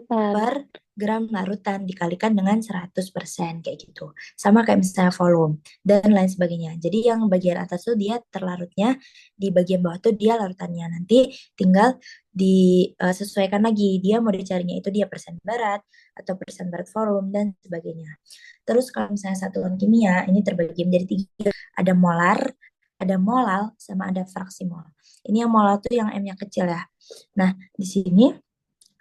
per gram larutan dikalikan dengan 100% kayak gitu. Sama kayak misalnya volume dan lain sebagainya. Jadi yang bagian atas tuh dia terlarutnya, di bagian bawah tuh dia larutannya. Nanti tinggal disesuaikan lagi, dia mau dicarinya itu dia persen berat atau persen berat volume dan sebagainya. Terus kalau misalnya satuan kimia ini terbagi menjadi 3, ada molar, ada molal, sama ada fraksi mol. Ini yang molal tuh yang M-nya kecil ya. Nah, di sini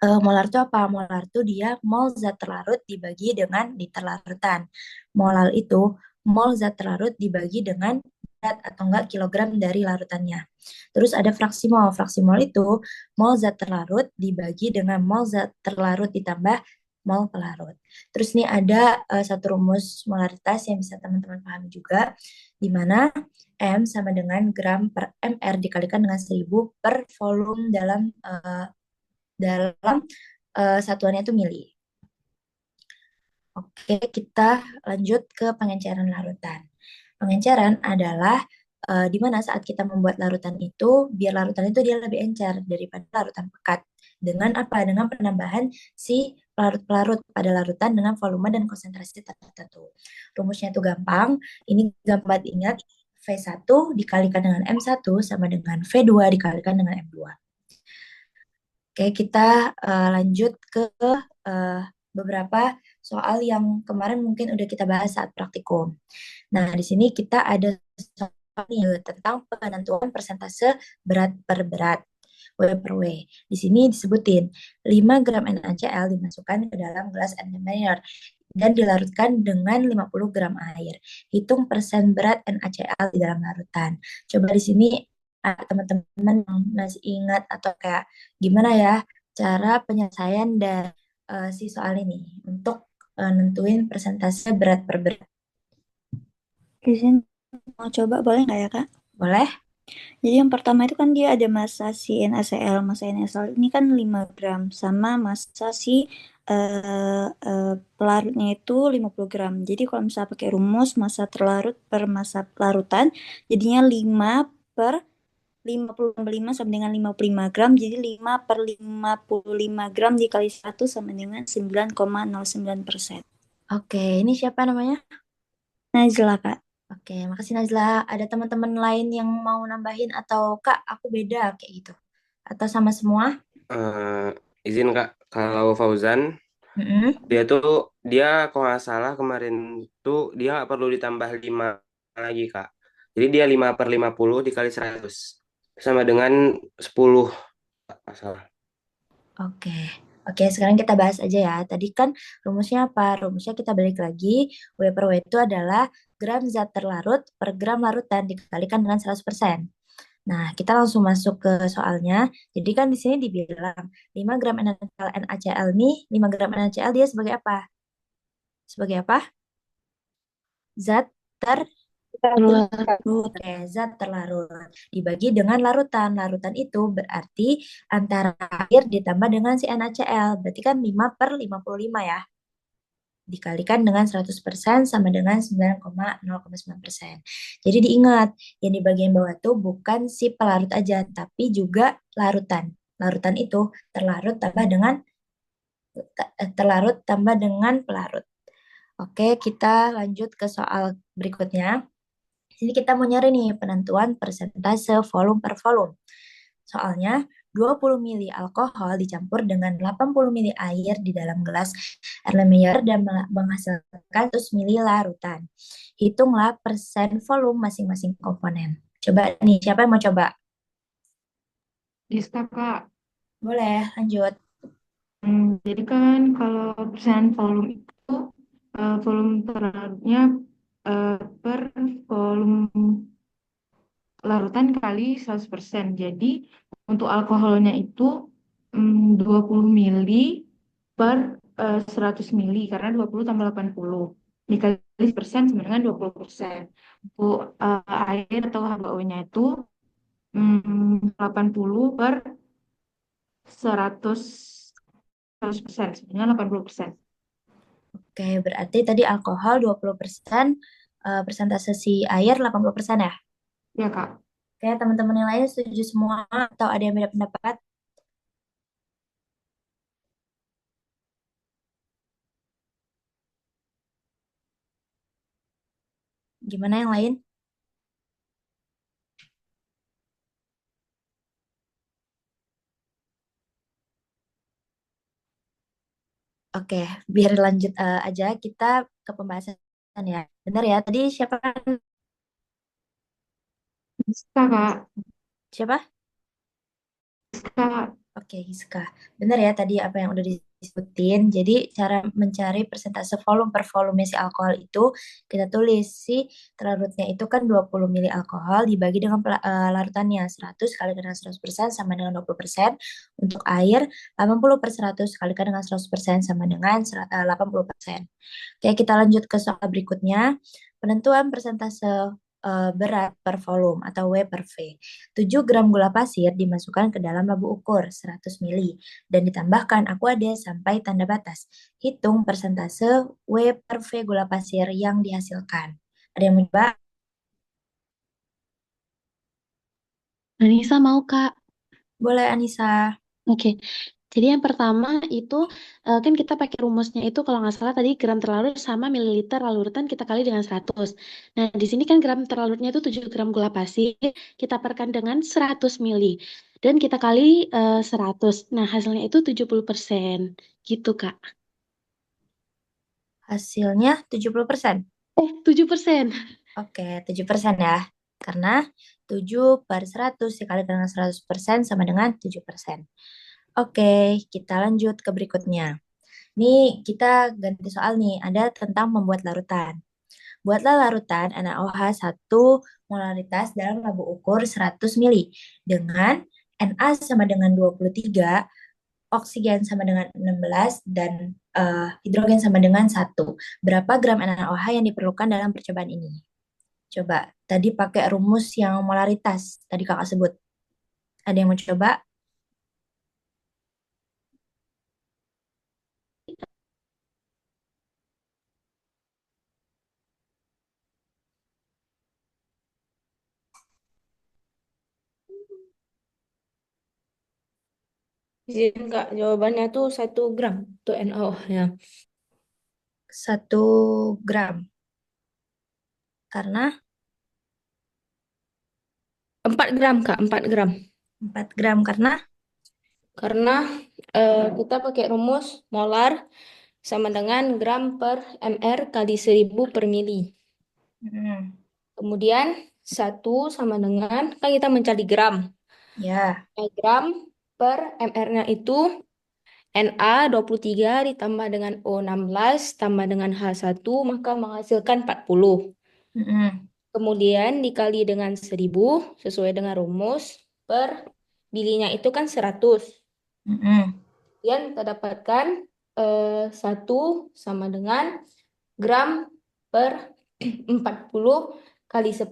molar itu apa? Molar itu dia mol zat terlarut dibagi dengan liter larutan. Molal itu mol zat terlarut dibagi dengan berat atau enggak kilogram dari larutannya. Terus ada fraksi mol. Fraksi mol itu mol zat terlarut dibagi dengan mol zat terlarut ditambah mol pelarut. Terus ini ada satu rumus molaritas yang bisa teman-teman pahami juga, di mana M sama dengan gram per mr dikalikan dengan 1000 per volume dalam satuannya itu mili. Oke, kita lanjut ke pengenceran larutan. Pengenceran adalah di mana saat kita membuat larutan itu, biar larutan itu dia lebih encer daripada larutan pekat. Dengan apa? Dengan penambahan si pelarut-pelarut pada larutan dengan volume dan konsentrasi tertentu. Rumusnya itu gampang. Ini gampang ingat. V1 dikalikan dengan M1 sama dengan V2 dikalikan dengan M2. Oke, kita lanjut ke beberapa soal yang kemarin mungkin udah kita bahas saat praktikum. Nah, di sini kita ada soal tentang penentuan persentase berat per berat, W per W. Di sini disebutin 5 gram NaCl dimasukkan ke dalam gelas enamel dan dilarutkan dengan 50 gram air. Hitung persen berat NaCl di dalam larutan. Coba di sini teman-teman yang masih ingat atau kayak gimana ya cara penyelesaian dari si soal ini untuk nentuin persentase berat per berat. Izin mau coba boleh nggak ya Kak? Boleh. Jadi yang pertama itu kan dia ada massa si NaCl. Massa NaCl ini kan 5 gram sama massa si pelarutnya itu 50 gram. Jadi kalau misalnya pakai rumus massa terlarut per massa larutan jadinya 5 per 55 sama dengan 55 gram. Jadi 5 per 55 gram dikali 100 sama dengan 9,09%. Oke, ini siapa namanya? Najla Kak. Oke, makasih Najla. Ada teman-teman lain yang mau nambahin atau Kak, aku beda kayak gitu? Atau sama semua? Izin Kak, kalau Fauzan, dia kalau nggak salah kemarin tuh dia nggak perlu ditambah 5 lagi Kak. Jadi dia 5 per 50 dikali 100 sama dengan 10. Masalah. Oke, sekarang kita bahas aja ya. Tadi kan rumusnya apa? Rumusnya kita balik lagi. W per W itu adalah gram zat terlarut per gram larutan dikalikan dengan 100%. Nah, kita langsung masuk ke soalnya. Jadi kan di sini dibilang 5 gram NaCl nih, 5 gram NaCl dia sebagai apa? Sebagai apa? Zat terlarut. Zat terlarut dibagi dengan larutan. Larutan itu berarti antara air ditambah dengan si NaCl. Berarti kan 5 per 55 ya. Dikalikan dengan 100% sama dengan 9,09%. Jadi diingat, yang di bagian bawah tuh bukan si pelarut aja, tapi juga larutan. Larutan itu terlarut tambah dengan pelarut. Oke, kita lanjut ke soal berikutnya. Sini kita mau nyari nih penentuan persentase volume per volume. Soalnya 20 mili alkohol dicampur dengan 80 mili air di dalam gelas Erlenmeyer dan menghasilkan 100 mili larutan. Hitunglah persen volume masing-masing komponen. Coba nih, siapa yang mau coba? Bisa, Kak. Boleh, lanjut. Jadi kan kalau persen volume itu volume terlarutnya per volume larutan kali 100%. Jadi untuk alkoholnya itu 20 mili per 100 mili karena 20 tambah 80. Dikali persen sama dengan 20%. Untuk air atau H2O-nya itu 80 per 100 100%, sebenarnya 80%. Oke, berarti tadi alkohol 20%, persentase si air 80% ya? Ya, Kak. Oke, teman-teman yang lain setuju semua atau ada yang beda pendapat? Gimana yang lain? Oke, biar lanjut aja kita ke pembahasan ya. Benar ya, tadi siapa? Bisa, Kak. Siapa? Kak. Oke, Giska. Benar ya tadi apa yang udah disebutin. Jadi cara mencari persentase volume per volume si alkohol itu kita tulis si terlarutnya itu kan 20 mili alkohol dibagi dengan larutannya 100 kali dengan 100% sama dengan 20%. Untuk air 80 per 100 kalikan dengan 100% sama dengan 80%. Oke, kita lanjut ke soal berikutnya. Penentuan persentase berat per volume atau W per V. 7 gram gula pasir dimasukkan ke dalam labu ukur 100 mili dan ditambahkan aqua sampai tanda batas. Hitung persentase W per V gula pasir yang dihasilkan. Ada yang mau coba? Anissa mau, Kak. Boleh, Anissa. Oke. Jadi yang pertama itu kan kita pakai rumusnya itu kalau nggak salah tadi gram terlarut sama mililiter larutan kita kali dengan 100. Nah, di sini kan gram terlarutnya itu 7 gram gula pasir, kita perkan dengan 100 mili. Dan kita kali 100. Nah, hasilnya itu 70%. Gitu, Kak. Hasilnya 70%. 7%. Oke, 7% ya. Karena 7 per 100 dikali dengan 100% sama dengan 7%. Oke, kita lanjut ke berikutnya. Ini kita ganti soal nih, ada tentang membuat larutan. Buatlah larutan NaOH 1 molaritas dalam labu ukur 100 mili dengan Na sama dengan 23, oksigen sama dengan 16, dan hidrogen sama dengan 1. Berapa gram NaOH yang diperlukan dalam percobaan ini? Coba, tadi pakai rumus yang molaritas, tadi kakak sebut. Ada yang mau coba? Izin, Kak, jawabannya tuh 1 gram untuk NaOH-nya. 1 gram. Karena 4 gram, Kak, 4 gram. 4 gram karena Karena kita pakai rumus molar sama dengan gram per mr kali 1000 per mili. Kemudian 1 sama dengan, kan kita mencari gram. ya, Gram per mr-nya itu Na 23 ditambah dengan O16 tambah dengan H1 maka menghasilkan 40. Kemudian dikali dengan 1000 sesuai dengan rumus per bilinya itu kan 100. Kemudian kita dapatkan 1 sama dengan gram per 40 kali 10.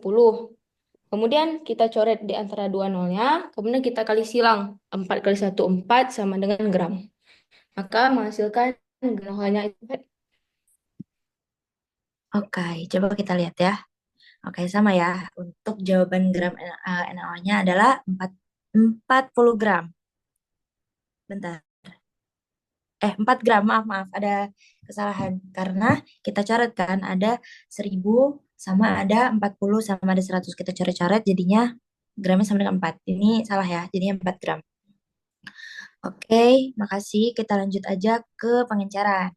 Kemudian kita coret di antara dua nolnya, kemudian kita kali silang. 4 kali 1, 4 sama dengan gram. Maka menghasilkan gram-nya itu. Oke, coba kita lihat ya. Oke, sama ya. Untuk jawaban gram NaOH-nya adalah 40 gram. Bentar. 4 gram, maaf. Ada kesalahan. Karena kita coret kan, ada 1000 sama ada 40 sama ada 100. Kita coret-coret jadinya gramnya sama dengan 4. Ini salah ya, jadinya 4 gram. Oke, makasih. Kita lanjut aja ke pengenceran.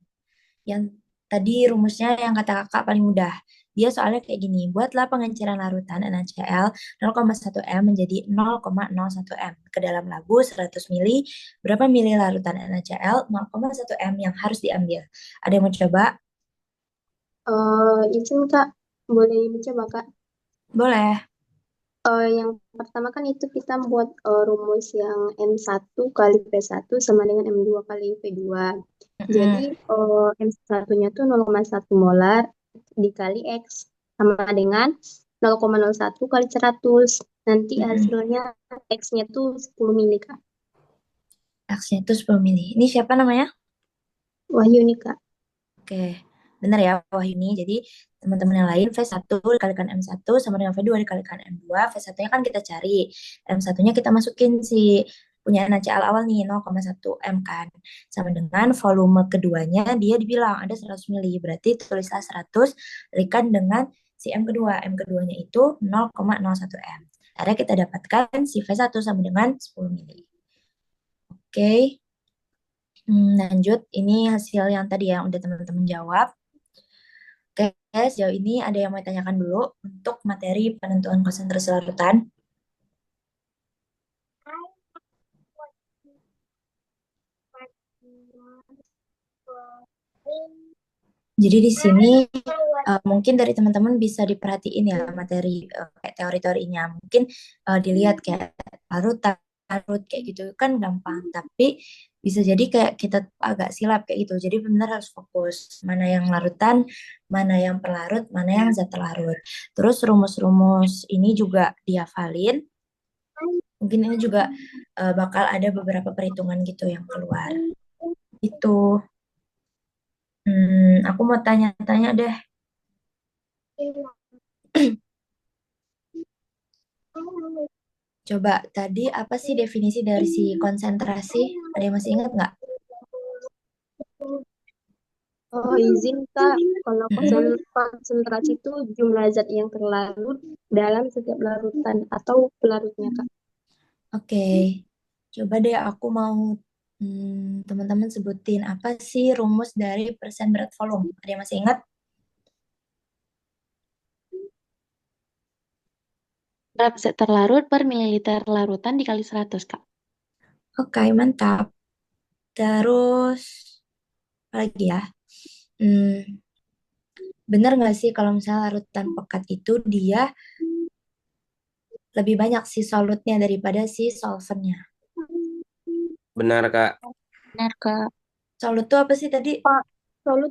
Yang tadi rumusnya yang kata kakak paling mudah. Dia soalnya kayak gini, buatlah pengenceran larutan NaCl 0,1 m menjadi 0,01 m ke dalam labu 100 mili. Berapa mili larutan NaCl 0,1 m yang harus diambil? Ada yang mau coba? Izin Kak, boleh dicoba Kak? Boleh. Yang pertama kan itu kita buat rumus yang M1 kali P1 sama dengan M2 kali P2. Jadi M1-nya tuh 0,1 molar dikali X sama dengan 0,01 kali 100. Nanti hasilnya X-nya tuh 10 mili Kak. X-nya itu 10 mili. Ini siapa namanya? Wahyu nih Kak. Oke, benar ya Wahyu ini. Jadi teman-teman yang lain V1 dikalikan M1 sama dengan V2 dikalikan M2. V1-nya kan kita cari. M1-nya kita masukin si punya NaCl awal nih 0,1 M kan. Sama dengan volume keduanya dia dibilang ada 100 mili. Berarti tulislah 100 dikalikan dengan si M kedua. M keduanya itu 0,01 M. Akhirnya kita dapatkan si V1 sama dengan 10 mili. Oke. Lanjut, ini hasil yang tadi yang udah teman-teman jawab. Oke, sejauh ini ada yang mau tanyakan dulu untuk materi penentuan konsentrasi larutan. Jadi di sini mungkin dari teman-teman bisa diperhatiin ya materi kayak teori-teorinya. Mungkin dilihat kayak larutan, larut kayak gitu kan gampang, tapi bisa jadi kayak kita agak silap kayak gitu. Jadi benar harus fokus mana yang larutan, mana yang pelarut, mana yang zat larut. Terus rumus-rumus ini juga dihafalin. Mungkin ini juga bakal ada beberapa perhitungan gitu yang keluar. Itu. Aku mau tanya-tanya deh. Coba tadi apa sih definisi dari si konsentrasi? Ada yang masih ingat nggak? Izin Kak, kalau konsentrasi itu jumlah zat yang terlarut dalam setiap larutan atau pelarutnya Kak. Oke, coba deh aku mau teman-teman sebutin apa sih rumus dari persen berat volume? Ada yang masih ingat? Berat zat terlarut per mililiter larutan dikali 100, Kak. Oke, mantap. Terus, apa lagi ya? Bener nggak sih kalau misalnya larutan pekat itu dia lebih banyak si solutnya daripada si solventnya? Benar, Kak. Benar, Kak. Solut itu apa sih tadi? Pak, solut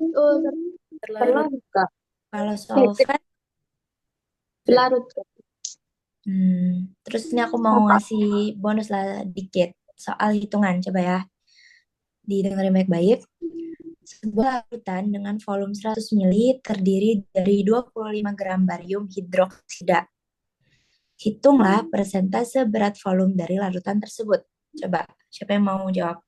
terlarut Kak. Kalau solvent? Pelarut Kak. Terus ini aku mau ngasih bonus lah dikit soal hitungan, coba ya. Didengarin baik-baik. Sebuah larutan dengan volume 100 mili terdiri dari 25 gram barium hidroksida. Hitunglah persentase berat volume dari larutan tersebut. Coba, siapa yang mau jawab?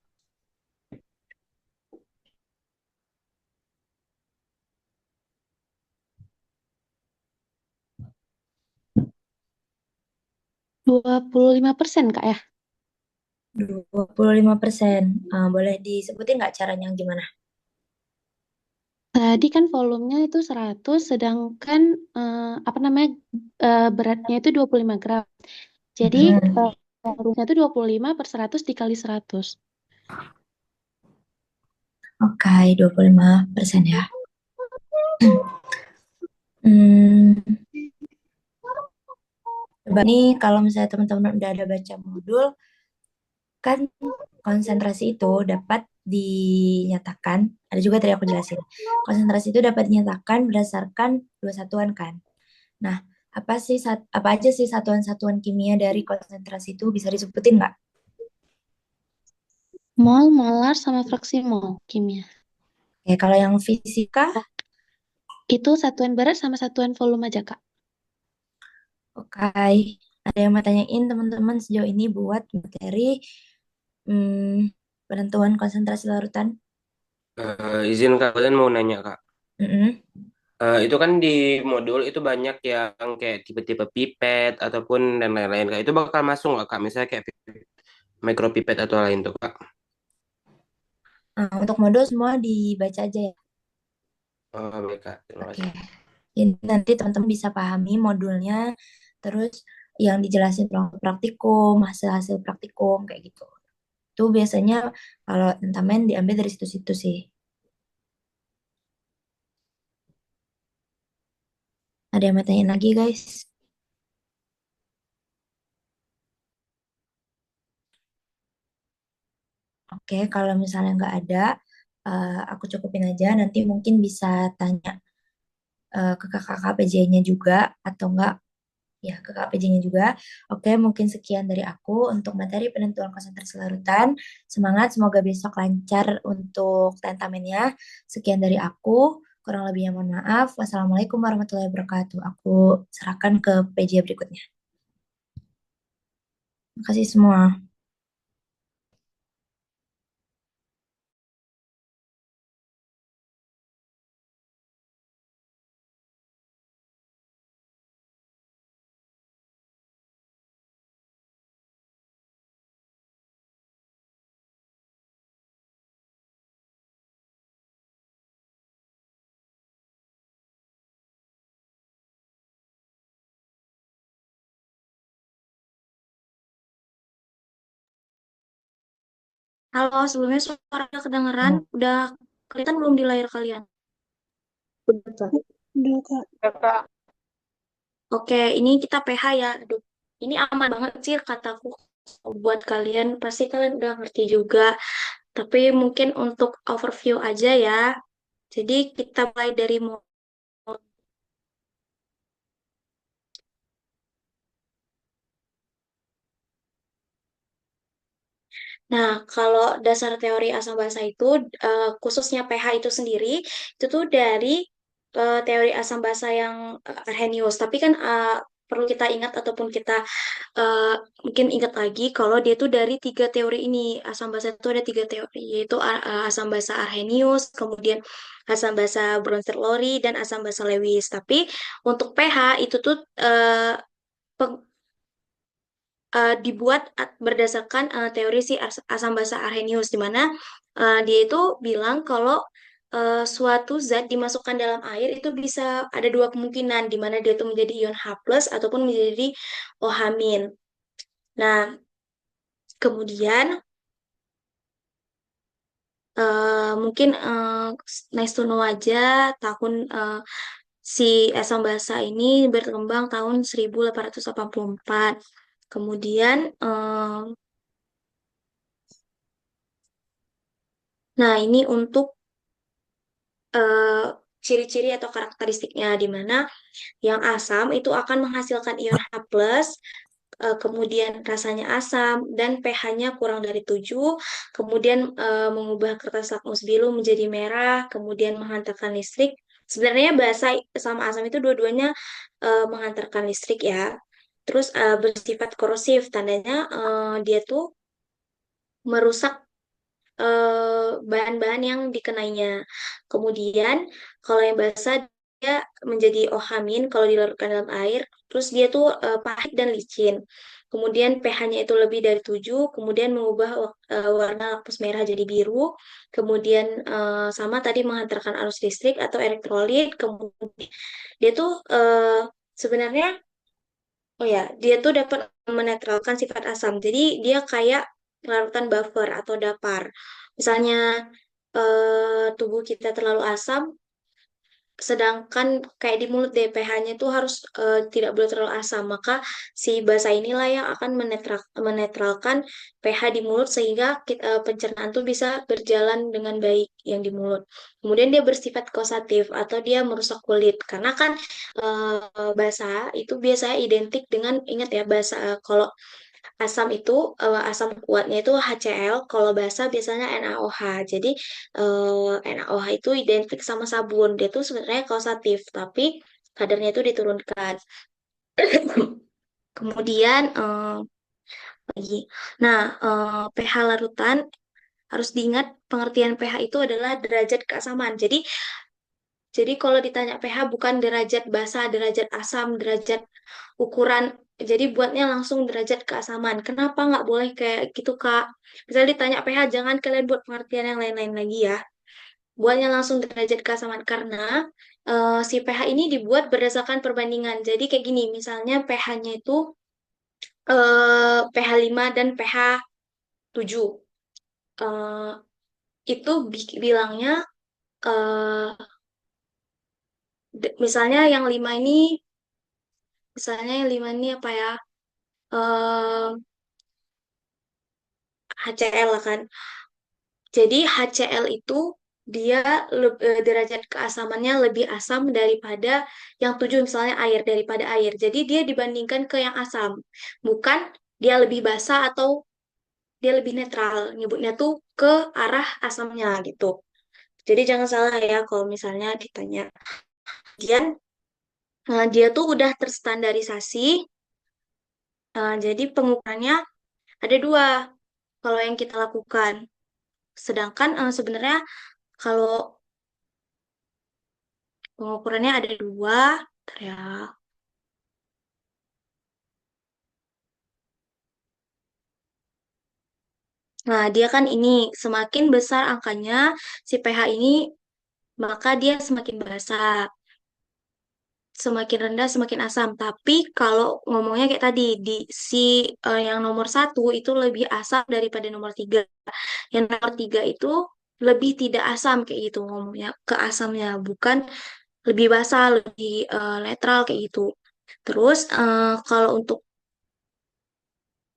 %25, Kak ya? 25%. Boleh disebutin nggak caranya gimana? Tadi kan volumenya itu 100, sedangkan beratnya itu 25 gram. Jadi volumenya itu 25 per 100 dikali 100. Oke, 25% ya. Coba nih kalau misalnya teman-teman udah ada baca modul, kan konsentrasi itu dapat dinyatakan, ada juga tadi aku jelasin, konsentrasi itu dapat dinyatakan berdasarkan dua satuan kan. Nah, apa aja sih satuan-satuan kimia dari konsentrasi itu bisa disebutin nggak? Mol, molar, sama fraksi mol kimia. Oke, kalau yang fisika? Itu satuan berat sama satuan volume aja, Kak. Oke, ada yang mau tanyain teman-teman sejauh ini buat materi penentuan konsentrasi larutan? Izin Kak, kalian mau nanya Kak. Mm-mm. Itu kan di modul itu banyak yang kayak tipe-tipe pipet ataupun dan lain-lain Kak. Itu bakal masuk nggak Kak? Misalnya kayak micropipet atau lain tuh Kak. Untuk modul semua dibaca aja ya. Oh, baik Kak. Terima Oke. kasih. Jadi nanti teman-teman bisa pahami modulnya, terus yang dijelasin praktikum, hasil-hasil praktikum kayak gitu. Itu biasanya kalau tentamen diambil dari situ-situ sih. Ada yang mau tanya lagi, guys? Oke, kalau misalnya nggak ada, aku cukupin aja. Nanti mungkin bisa tanya ke kakak KPJ-nya juga, atau enggak ya ke KPJ-nya juga. Oke, mungkin sekian dari aku untuk materi penentuan konsentrasi larutan. Semangat, semoga besok lancar untuk tentamennya. Sekian dari aku, kurang lebihnya mohon maaf. Wassalamualaikum warahmatullahi wabarakatuh. Aku serahkan ke PJ berikutnya. Terima kasih semua. Halo, sebelumnya suaranya kedengeran? Udah kelihatan belum di layar kalian? Udah, Kak. Udah, Kak. Kakak, Oke, ini kita PH ya. Aduh, ini aman banget sih kataku buat kalian. Pasti kalian udah ngerti juga. Tapi mungkin untuk overview aja ya. Jadi kita mulai dari Nah, kalau dasar teori asam basa itu, khususnya pH itu sendiri, itu tuh dari teori asam basa yang Arrhenius. Tapi kan perlu kita ingat ataupun kita eh, mungkin ingat lagi kalau dia tuh dari tiga teori ini. Asam basa itu ada tiga teori, yaitu asam basa Arrhenius, kemudian asam basa Bronsted-Lowry, dan asam basa Lewis. Tapi untuk pH itu tuh dibuat berdasarkan teori si asam basa Arrhenius, di mana dia itu bilang kalau suatu zat dimasukkan dalam air itu bisa ada dua kemungkinan, di mana dia itu menjadi ion H+ ataupun menjadi OH-. Nah, kemudian mungkin nice to know aja tahun si asam basa ini berkembang tahun 1884. Kemudian nah, ini untuk eh, ciri-ciri atau karakteristiknya, di mana yang asam itu akan menghasilkan ion H+, kemudian rasanya asam dan pH-nya kurang dari 7, kemudian mengubah kertas lakmus biru menjadi merah, kemudian menghantarkan listrik. Sebenarnya basa sama asam itu dua-duanya menghantarkan listrik ya. Terus bersifat korosif, tandanya dia tuh merusak bahan-bahan yang dikenainya. Kemudian kalau yang basah dia menjadi ohamin kalau dilarutkan dalam air, terus dia tuh pahit dan licin. Kemudian pH-nya itu lebih dari 7, kemudian mengubah warna lakmus merah jadi biru. Kemudian sama tadi menghantarkan arus listrik atau elektrolit. Kemudian dia tuh sebenarnya oh ya, dia tuh dapat menetralkan sifat asam. Jadi dia kayak larutan buffer atau dapar. Misalnya tubuh kita terlalu asam, sedangkan kayak di mulut pH-nya itu harus tidak boleh terlalu asam. Maka si basa inilah yang akan menetralkan pH di mulut sehingga pencernaan tuh bisa berjalan dengan baik yang di mulut. Kemudian dia bersifat kausatif atau dia merusak kulit karena kan basa itu biasanya identik dengan, ingat ya, basa kalau asam itu asam kuatnya itu HCl, kalau basa biasanya NaOH. Jadi NaOH itu identik sama sabun. Dia tuh sebenarnya kausatif, tapi kadarnya itu diturunkan. Kemudian lagi. Nah, pH larutan harus diingat pengertian pH itu adalah derajat keasaman. Jadi kalau ditanya pH bukan derajat basa, derajat asam, derajat ukuran. Jadi buatnya langsung derajat keasaman. Kenapa nggak boleh kayak gitu, Kak? Misalnya ditanya pH, jangan kalian buat pengertian yang lain-lain lagi ya. Buatnya langsung derajat keasaman karena si pH ini dibuat berdasarkan perbandingan. Jadi kayak gini, misalnya pH-nya itu pH 5 dan pH 7. Eh, itu bilangnya misalnya yang 5 ini apa ya? Eh, HCl lah kan. Jadi HCl itu dia derajat keasamannya lebih asam daripada yang 7 misalnya air daripada air. Jadi dia dibandingkan ke yang asam. Bukan dia lebih basa atau dia lebih netral. Nyebutnya tuh ke arah asamnya gitu. Jadi jangan salah ya kalau misalnya ditanya. Kemudian dia tuh udah terstandarisasi. Jadi pengukurannya ada dua kalau yang kita lakukan. Sedangkan sebenarnya kalau pengukurannya ada dua, bentar ya. Nah, dia kan ini semakin besar angkanya si pH ini, maka dia semakin basa. Semakin rendah semakin asam. Tapi kalau ngomongnya kayak tadi di si yang nomor 1 itu lebih asam daripada nomor 3. Yang nomor 3 itu lebih tidak asam kayak gitu ngomongnya ke asamnya, bukan lebih basa, lebih netral kayak gitu. Terus kalau untuk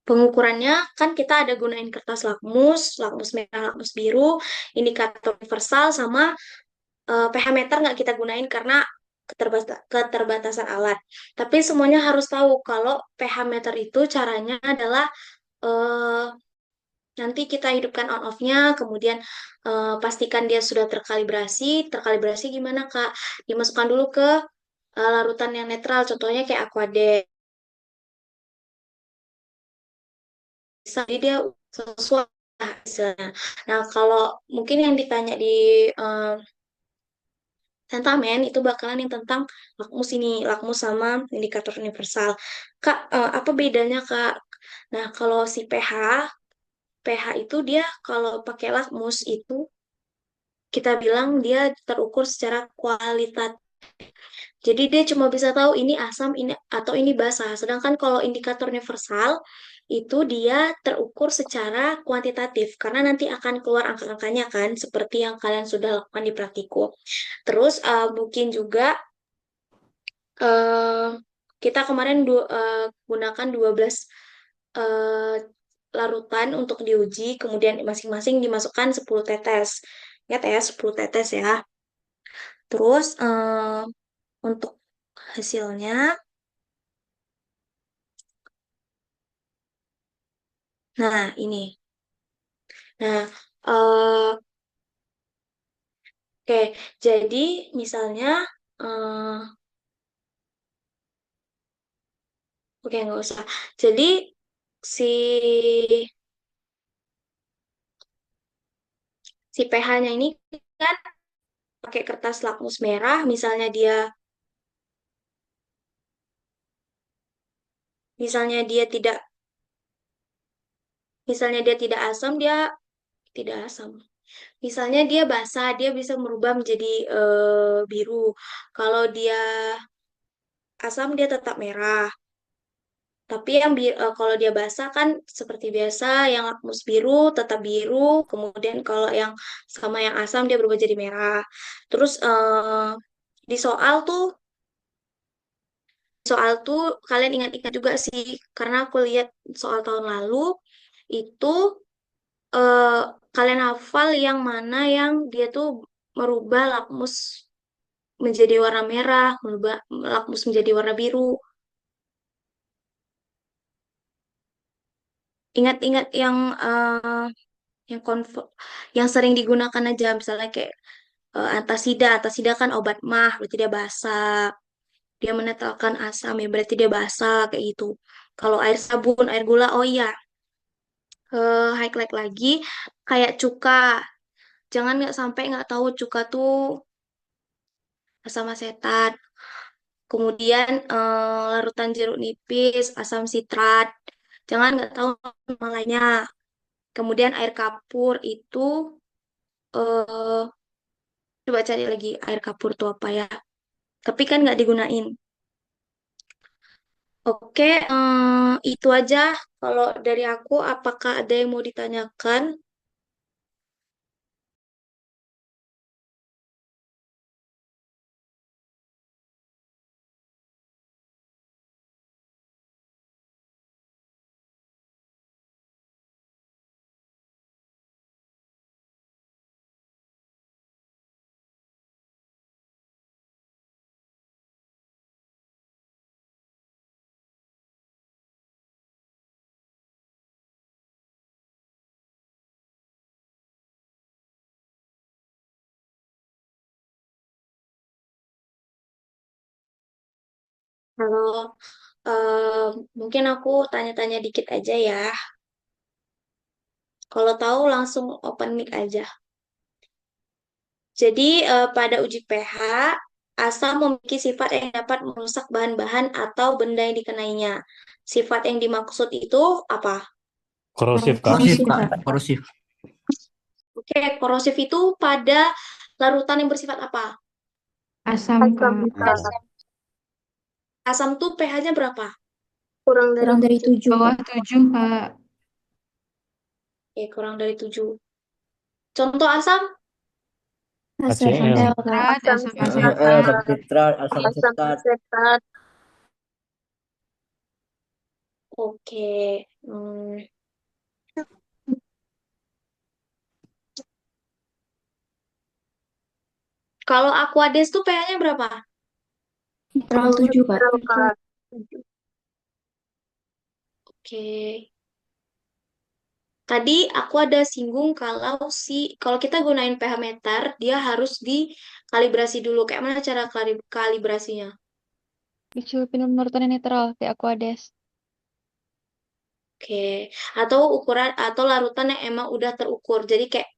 pengukurannya kan kita ada gunain kertas lakmus, lakmus merah, lakmus biru, indikator universal sama pH meter nggak kita gunain karena keterbatasan alat. Tapi semuanya harus tahu kalau pH meter itu caranya adalah eh, nanti kita hidupkan on off-nya, kemudian pastikan dia sudah terkalibrasi. Terkalibrasi gimana, Kak? Dimasukkan dulu ke larutan yang netral, contohnya kayak Aquadex. Jadi dia sesuai hasilnya. Nah, kalau mungkin yang ditanya di eh, tentamen itu bakalan yang tentang lakmus ini, lakmus sama indikator universal. Kak, apa bedanya, Kak? Nah, kalau si pH itu dia kalau pakai lakmus itu kita bilang dia terukur secara kualitatif. Jadi dia cuma bisa tahu ini asam ini atau ini basa. Sedangkan kalau indikator universal itu dia terukur secara kuantitatif karena nanti akan keluar angka-angkanya kan seperti yang kalian sudah lakukan di praktikum. Terus mungkin juga eh, kita kemarin gunakan 12 eh, larutan untuk diuji, kemudian masing-masing dimasukkan 10 tetes. Ingat ya, 10 tetes ya. Terus untuk hasilnya, nah ini. Nah, oke, jadi misalnya, eh, oke nggak usah. Jadi si si pH-nya ini kan pakai kertas lakmus merah, misalnya dia tidak asam, dia tidak asam. Misalnya dia basah, dia bisa merubah menjadi biru. Kalau dia asam, dia tetap merah. Tapi yang kalau dia basah kan seperti biasa, yang lakmus biru tetap biru. Kemudian kalau yang sama yang asam dia berubah jadi merah. Terus di soal tuh kalian ingat-ingat juga sih, karena aku lihat soal tahun lalu itu eh, kalian hafal yang mana yang dia tuh merubah lakmus menjadi warna merah, merubah lakmus menjadi warna biru. Ingat-ingat yang yang sering digunakan aja, misalnya kayak antasida. Antasida kan obat mah, berarti dia basa. Dia menetralkan asam, ya berarti dia basa kayak gitu. Kalau air sabun, air gula, oh iya, highlight lagi kayak cuka. Jangan nggak sampai nggak tahu cuka tuh asam asetat. Kemudian larutan jeruk nipis, asam sitrat. Jangan nggak tahu nama lainnya. Kemudian air kapur itu, coba cari lagi air kapur itu apa ya. tapi kan nggak digunain. Oke, itu aja kalau dari aku. Apakah ada yang mau ditanyakan? Kalau mungkin aku tanya-tanya dikit aja ya. Kalau tahu langsung open mic aja. Jadi pada uji pH, asam memiliki sifat yang dapat merusak bahan-bahan atau benda yang dikenainya. Sifat yang dimaksud itu apa? Korosif, Kak. Korosif, Kak. Kak. Korosif. Oke, korosif itu pada larutan yang bersifat apa? Asam, Kak. Asam tuh pH-nya berapa? Kurang dari 7. Bawah 7, Kak. Oke, kurang dari 7. Contoh asam? Asam HCl. nitrat, asam Asam asetat. nitrat, asam Asam asetat. asetat. Oke. Kalau Aquades tuh pH-nya berapa? Netral 7, Kak. Netral, Kak. Oke. Tadi aku ada singgung kalau kita gunain pH meter, dia harus dikalibrasi dulu. Kayak mana cara kalibrasinya? Dicelupin larutan yang netral kayak Aquades. Oke. Atau ukuran atau larutan yang emang udah terukur. Jadi kayak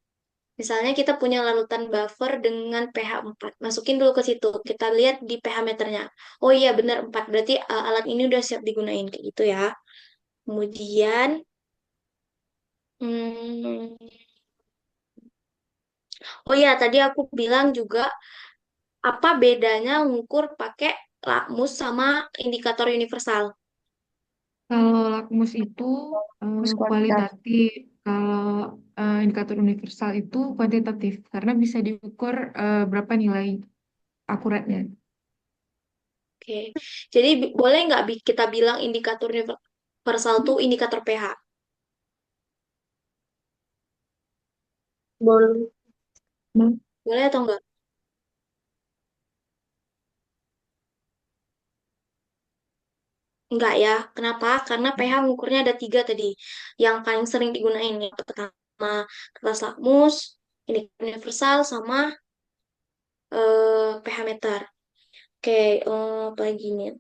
misalnya kita punya larutan buffer dengan pH 4. Masukin dulu ke situ. Kita lihat di pH meternya. Oh iya benar 4. Berarti alat ini udah siap digunain kayak gitu ya. Kemudian hmm, oh iya tadi aku bilang juga apa bedanya ngukur pakai lakmus sama indikator universal? Kalau lakmus itu kualitatif, kalau indikator universal itu kuantitatif, karena bisa diukur berapa nilai akuratnya. Oke. Jadi boleh nggak kita bilang indikator universal tuh indikator pH? Boleh. Boleh atau enggak? Enggak ya. Kenapa? Karena pH ngukurnya ada 3 tadi. Yang paling sering digunain. Yang pertama kertas lakmus, indikator universal, sama pH meter. Oke, apa lagi nih?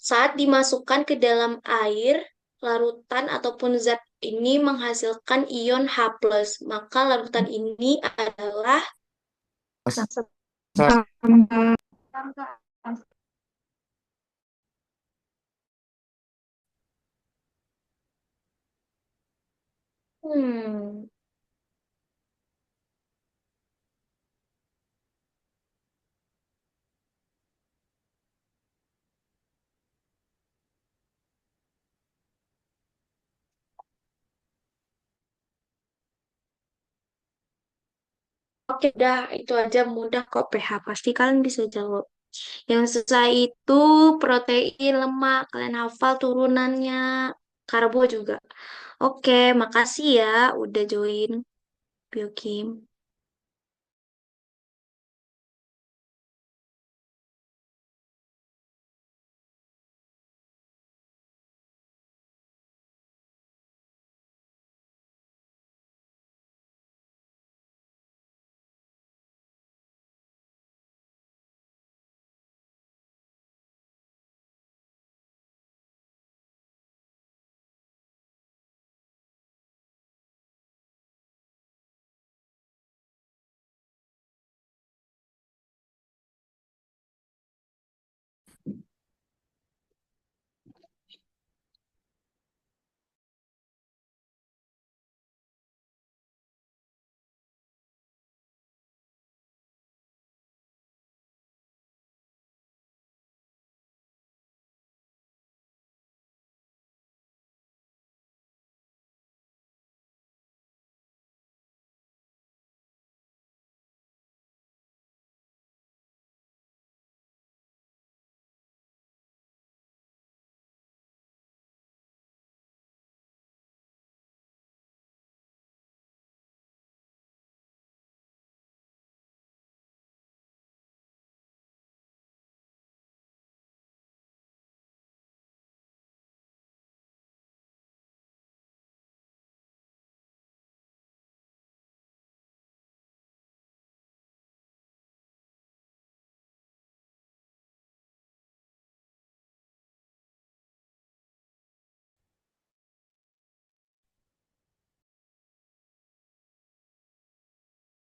Saat dimasukkan ke dalam air, larutan ataupun zat ini menghasilkan ion H+, maka larutan ini adalah hmm, oke dah, itu aja mudah kok pH. Pasti kalian bisa jawab. Yang susah itu protein, lemak. Kalian hafal turunannya. Karbo juga. Oke, makasih ya udah join Biokim.